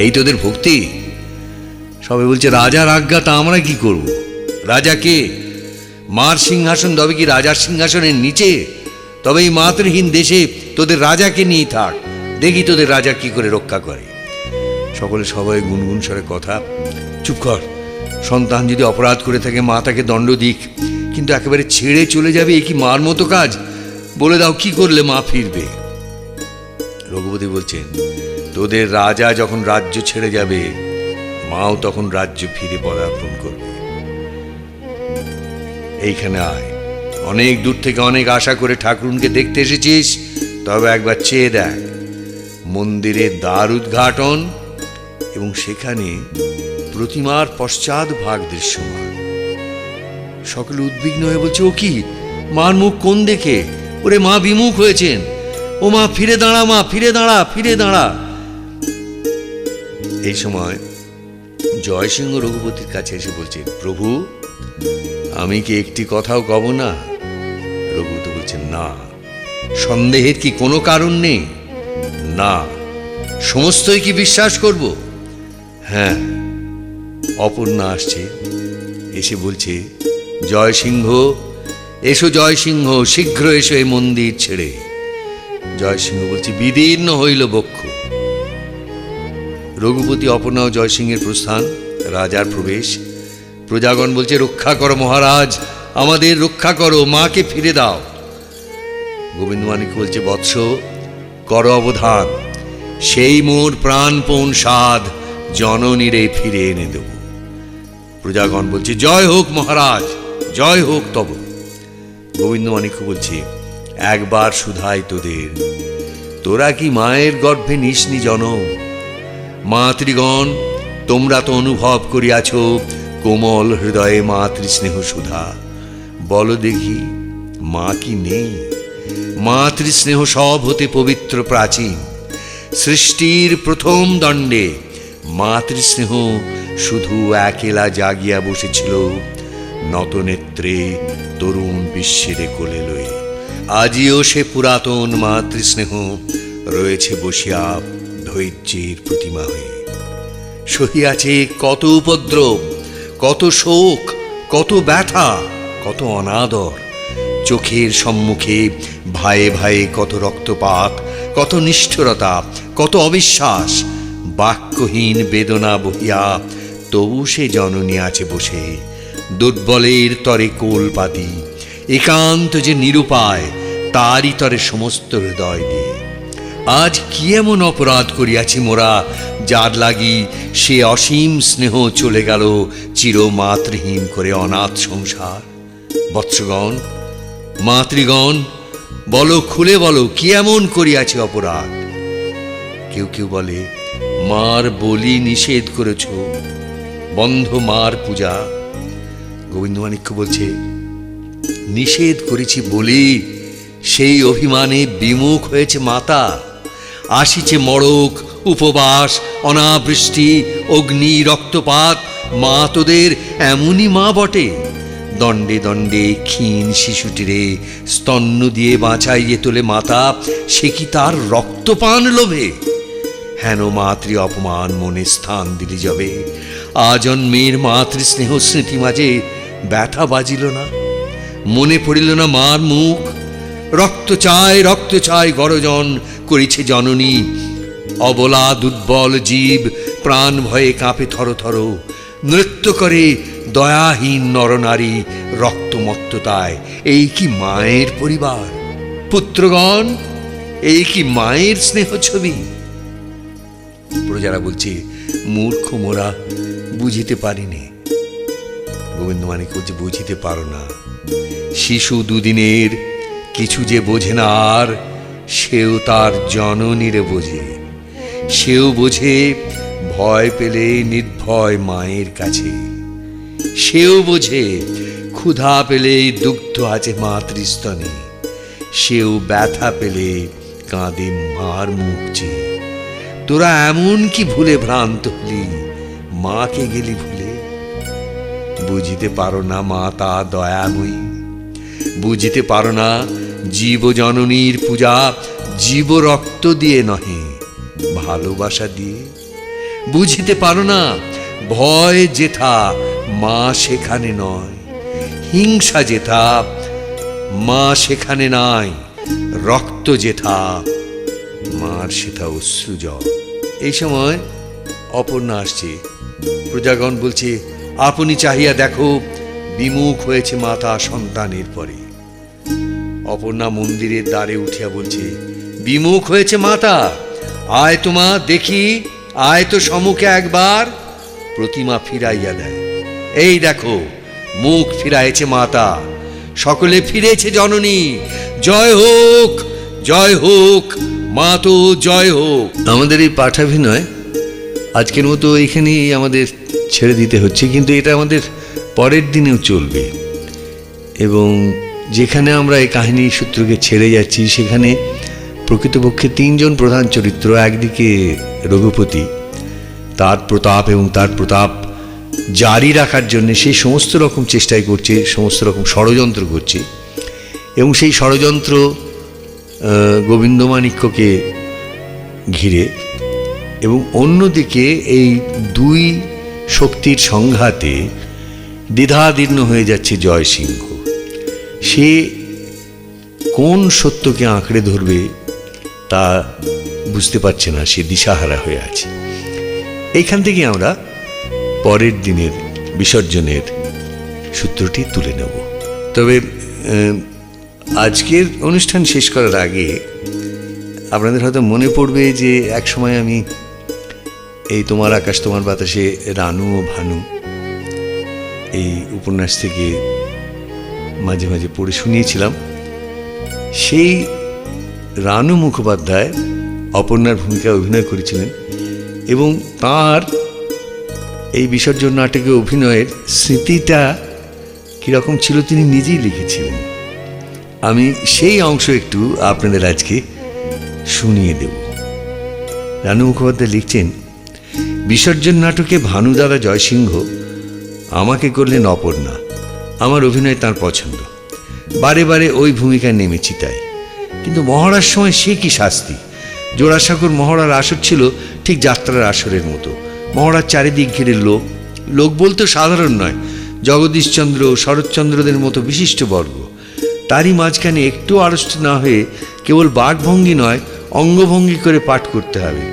এই তোদের ভক্তি? সবাই বলছে, রাজার আজ্ঞা, তা আমরা কি করব? রাজা কে? মার সিংহাসন তবে কি রাজার সিংহাসনের নিচে? তবে এই মাতৃহীন দেশে তোদের রাজাকে নিয়ে থাক, দেখি তোদের রাজা কি করে রক্ষা করে। সকলে সবাই গুনগুন স্বরে কথা। চুপ কর, সন্তান যদি অপরাধ করে থাকে মা তাকে দণ্ড দিক, কিন্তু একেবারে ছেড়ে চলে যাবে, এ কি মার মতো কাজ? বলে দাও কি করলে মা ফিরবে? রঘুপতি বলছেন, তোদের রাজা যখন রাজ্য ছেড়ে যাবে, মাও তখন রাজ্য ফিরে পদার্পণ করবে। এইখানে আয়, অনেক দূর থেকে অনেক আশা করে ঠাকুরকে দেখতে এসেছিস, তবে একবার চেয়ে দেখ। মন্দিরের দ্বার উদ্ঘাটন এবং সেখানে প্রতিমার পশ্চাৎ ভাগ দৃশ্যমান। সকলে উদ্বিগ্ন হয়ে বলছে, ও কি, মার মুখ কোন দেখে? ওরে মা বিমুখ হয়েছেন। ও মা ফিরে দাঁড়া, মা ফিরে দাঁড়া, ফিরে দাঁড়া। এই সময় জয়সিংহ রঘুপতির কাছে এসে বলছেন, প্রভু আমি কি একটি কথাও কব না? রঘুপতি বলছেন, না। সন্দেহের কি কোনো কারণ নেই? না। সমস্তই কি বিশ্বাস করব? হ্যাঁ। অপর্ণা আসছে, এসে বলছে, জয়সিংহ এসো, জয়সিংহ শীঘ্র এসো এই মন্দির ছেড়ে। জয়সিংহ বলছে, বিদীর্ণ হইল বক্ষ। রঘুপতি, অপর্ণা ও জয়সিংহের প্রস্থান, রাজার প্রবেশ। প্রজাগণ বলছে, রক্ষা করো মহারাজ, আমাদের রক্ষা করো, মাকে ফিরে দাও। গোবিন্দমাণিক্য বলছে, বৎস কর অবধান, সেই মোর প্রাণপণ সাধ জননীরে ফিরে এনে দেব। প্রজাগণ বলছে, জয় হোক মহারাজ, জয় হোক তব। গোবিন্দমাণিক্য বলছে, একবার শুধাই তোদের, তোরা কি মায়ের গর্ভে নিসনি জনম? মাতৃগণ, তোমরা তো অনুভব করিয়াছ কোমল হৃদয়ে মাতৃস্নেহ সুধা। বলো দেখি, মা কি নেই? মাতৃস্নেহ সব হতে পবিত্র প্রাচীন। সৃষ্টির প্রথম দণ্ডে মাতৃস্নেহ শুধু একেলা জাগিয়া বসেছিল, নতনেত্রে তরুণ বিশ্বেরে কোলে লয়ে। আজিও সে পুরাতন মাতৃস্নেহ রয়েছে বসিয়া ধৈর্যের প্রতিমা হয়ে। সহিয়াছে কত উপদ্রব, কত শোক, কত ব্যথা, কত অনাদর। চোখের সম্মুখে ভায়ে ভায়ে কত রক্তপাত, কত নিষ্ঠুরতা, কত অবিশ্বাস। বাক্যহীন বেদনা বহিয়া তবু সে জননী আছে বসে, দুর্বলের তরে কোল পাতি। একান্ত যে নিরুপায়, তারই তরে সমস্ত হৃদয় দিয়ে। আজ কি এমন অপরাধ করিয়াছি মোরা, যার লাগি সে অসীম স্নেহ চলে গেল চির মাতৃহীন করে অনাথ সংসার? বৎসগণ, মাতৃগণ, বলো, খুলে বলো, কি এমন করিয়াছি অপরাধ? কেউ কেউ বলে, মার বলি নিষেধ করেছ, বন্ধ মার পূজা। গোবিন্দমাণিক্য বলছে, নিষেধ করেছি বলি সেই অভিমানে বিমুখ হয়েছে মাতা। আসিছে মড়ক, উপবাস, অনাবৃষ্টি, অগ্নি, রক্তপাত। মা তোদের এমনই মা বটে। দণ্ডে দণ্ডে ক্ষীণ শিশুটিরে স্তন্য দিয়ে বাঁচাইয়ে তোলে মাতা, সে কি তার রক্তপান লোভে? হেন মাতৃ অপমান মনে স্থান দিলি যবে, আজন্মের মাতৃস্নেহ স্মৃতি মাঝে ব্যথা বাজিল না? মনে পড়িল না মার মুখ? রক্ত চায় গরজন করেছে জননী। অবলা দুর্বল জীব প্রাণ ভয়ে কাঁপে থর থর, নৃত্য করে দয়াহীন নরনারী রক্তমত্ততায়। এই কি মায়ের পরিবার? পুত্রগণ, এই কি মায়ের স্নেহ ছবি? প্রজারা বলছে, মূর্খ মোরা, বুঝিতে পারিনি। গোবিন্দমাণিক্য বলছে, বুঝিতে পারো না? শিশু দুদিনের, কিছু যে বোঝে না আর, সেও তার জননীরে বোঝে। সেও বোঝে ভয় পেলে নির্ভয় মায়ের কাছে। সেও বোঝে ক্ষুধা পেলে দুগ্ধ আছে মাতৃস্তনে। সেও ব্যথা পেলে কাঁদে মার মুখ চেয়ে। তোরা এমন কি ভুলে ভ্রান্ত হলি, মাকে গেলি ভুলে? বুঝিতে পারো না মা তা দয়াময়ী? বুঝিতে পারো না জীব জননীর পূজা জীব রক্ত দিয়ে নহে, ভালোবাসা দিয়ে? বুঝিতে পারো না ভয় যেথা মা সেখানে নয়, হিংসা যেথা মা সেখানে নাই, রক্ত যেথা মার সেথা অশ্রুজল। এই সময় অপর্ণা আসছে। প্রজাগণ বলছে, আপনি চাহিয়া দেখো, বিমুখ হয়েছে মাতা সন্তানের পরে। অপর্ণা মন্দিরের দ্বারে উঠিয়া বলছে, বিমুখ হয়েছে মাতা? আয় তোমা দেখি, আয় তো সম্মুখে একবার। প্রতিমা ফিরাইয়া দেয়। এই দেখো, মুখ ফিরাইছে মাতা, সকলে ফিরেছে জননী। জয় হোক, জয় হোক, মা তো জয় হোক। আমাদের এই পাঠাভিনয় আজকের মতো এখানেই আমাদের ছেড়ে দিতে হচ্ছে, কিন্তু এটা আমাদের পরের দিনেও চলবে। এবং যেখানে আমরা এই কাহিনী সূত্রকে ছেড়ে যাচ্ছি, সেখানে প্রকৃতপক্ষে তিনজন প্রধান চরিত্র। একদিকে রঘুপতি, তার প্রতাপ এবং তার প্রতাপ জারি রাখার জন্য সে সমস্ত রকম চেষ্টাই করছে, সমস্ত রকম ষড়যন্ত্র করছে। এবং সেই ষড়যন্ত্র গোবিন্দমাণিক্যকে ঘিরে। এবং অন্যদিকে এই দুই শক্তির সংঘাতে দ্বিধাদীর্ণ হয়ে যাচ্ছে জয়সিংহ। সে কোন সত্যকে আঁকড়ে ধরবে তা বুঝতে পারছে না, সে দিশাহারা হয়ে আছে। এইখান থেকে আমরা পরের দিনের বিসর্জনের সূত্রটি তুলে নেব। তবে আজকের অনুষ্ঠান শেষ করার আগে আপনাদের হয়তো মনে পড়বে যে এক সময় আমি এই তোমার আকাশ তোমার বাতাসে রানু ও ভানু এই উপন্যাস থেকে মাঝে মাঝে পড়ে শুনিয়েছিলাম। সেই রানু মুখোপাধ্যায় অপর্ণার ভূমিকায় অভিনয় করেছিলেন এবং তার এই বিসর্জন নাটকে অভিনয়ের স্মৃতিটা কীরকম ছিল তিনি নিজেই লিখেছিলেন। আমি সেই অংশ একটু আপনাদের আজকে শুনিয়ে দেব। রানু মুখোপাধ্যায় লিখছেন, বিসর্জন নাটকে ভানুদাদা জয়সিংহ আমাকে করলেন অপর্ণা। আমার অভিনয় তার পছন্দ, বারে বারে ওই ভূমিকায় নেমেছি তাই। কিন্তু মহড়ার সময় সে কি শাস্তি! জোড়াসাঁকোর মহড়ার আসর ছিল ঠিক যাত্রার আসরের মতো। মহড়ার চারিদিক ঘিরে লোক, লোক বলতে সাধারণ নয়, জগদীশচন্দ্র শরৎচন্দ্রদের মতো বিশিষ্ট বর্গ। তারই মাঝখানে একটু আড়ষ্ট না হয়ে কেবল বাকভঙ্গি নয়, অঙ্গভঙ্গি করে পাঠ করতে হবে।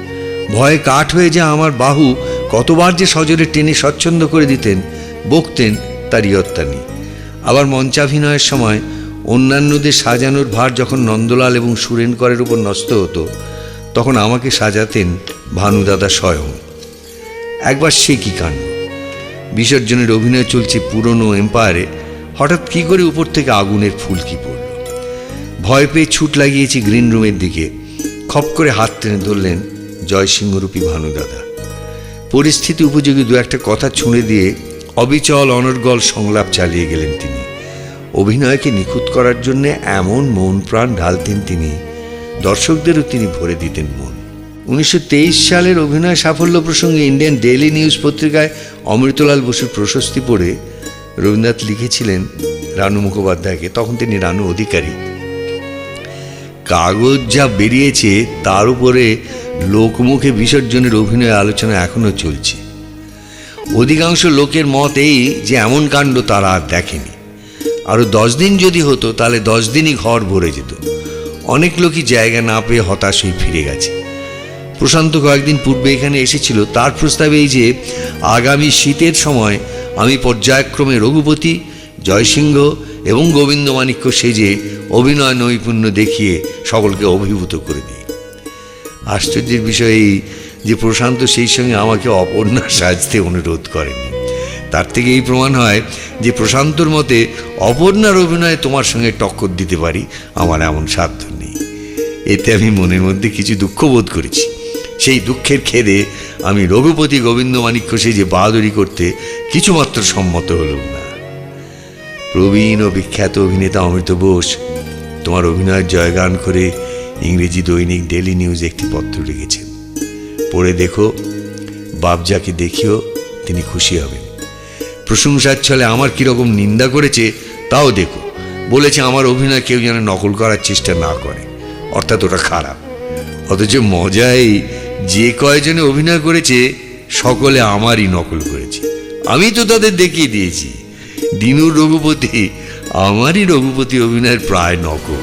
ভয়ে কাঠ হয়ে যা আমার বাহু কতবার যে সজোরে টেনে স্বচ্ছন্দ করে দিতেন, বকতেন, তার ইয়ত্তা নেই। আবার মঞ্চাভিনয়ের সময় অন্যান্যদের সাজানোর ভার যখন নন্দলাল এবং সুরেনকরের উপর ন্যস্ত হতো, তখন আমাকে সাজাতেন ভানুদাদা স্বয়ং। একবার সে কি কাণ্ড! বিসর্জনের অভিনয় চলছে পুরনো এম্পায়ারে, হঠাৎ কি করে উপর থেকে আগুনের ফুলকি পড়ল। ভয় পেয়ে ছুট লাগিয়েছি গ্রিন রুমের দিকে। খপ করে হাত টেনে ধরলেন জয়সিংহরূপী ভানুদাদা। পরিস্থিতি উপযোগী দু একটা কথা ছুঁড়ে দিয়ে অবিচল অনর্গল সংলাপ চালিয়ে গেলেন তিনি। অভিনয়কে নিখুঁত করার জন্য এমন মন প্রাণ ঢালতেন তিনি, দর্শকদেরও তিনি ভরে দিতেন মন। 1923 সালের অভিনয় সাফল্য প্রসঙ্গে ইন্ডিয়ান ডেইলি নিউজ পত্রিকায় অমৃতলাল বসুর প্রশস্তি পড়ে রবীন্দ্রনাথ লিখেছিলেন রানু মুখোপাধ্যায়কে, তখন তিনি রানু অধিকারী, কাগজ যা বেরিয়েছে তার উপরে লোকমুখে বিসর্জনের অভিনয় আলোচনা এখনো চলছে। অধিকাংশ লোকের মত এই যে এমন কাণ্ড তারা আর দেখেনি। আরো 10 দিন যদি হতো তাহলে 10 দিনই ঘর ভরে যেত। অনেক লোকই জায়গা না পেয়ে হতাশ হয়ে ফিরে গেছে। প্রশান্ত কয়েকদিন পূর্বে এখানে এসেছিল, তার প্রস্তাবে এই যে আগামী শীতের সময় আমি পর্যায়ক্রমে রঘুপতি, জয়সিংহ এবং গোবিন্দমাণিক্য সেজে অভিনয় নৈপুণ্য দেখিয়ে সকলকে অভিভূত করে দিই। আশ্চর্যের বিষয় এই যে প্রশান্ত সেই সঙ্গে আমাকে অপর্ণা সাজতে অনুরোধ করেনি। তার থেকে এই প্রমাণ হয় যে প্রশান্তর মতে অপর্ণার অভিনয়ে তোমার সঙ্গে টক্কর দিতে পারি আমার এমন সাধ্য নেই। এতে আমি মনের মধ্যে কিছু দুঃখ বোধ করেছি। সেই দুঃখের খেদে আমি রঘুপতি গোবিন্দমাণিক্য সেজে বাহাদুরি করতে কিছুমাত্র সম্মত হলাম না। প্রবীণ ও বিখ্যাত অভিনেতা অমৃত বোস তোমার অভিনয়ের জয়গান করে ইংরেজি দৈনিক ডেইলি নিউজ একটি পত্র লিখেছেন। পড়ে দেখো, বাবজাকে দেখিও, তিনি খুশি হবেন। প্রশংসার ছলে আমার কিরকম নিন্দা করেছে তাও দেখো। বলেছে আমার অভিনয় কেউ যেন নকল করার চেষ্টা না করে, অর্থাৎ ওটা খারাপ। অথচ মজাই যে কয়জনে অভিনয় করেছে সকলে আমারই নকল করেছে। আমি তো তাদের দেখিয়ে দিয়েছি দিনুর রঘুপতি আমারই রঘুপতি অভিনয়ের প্রায় নকল।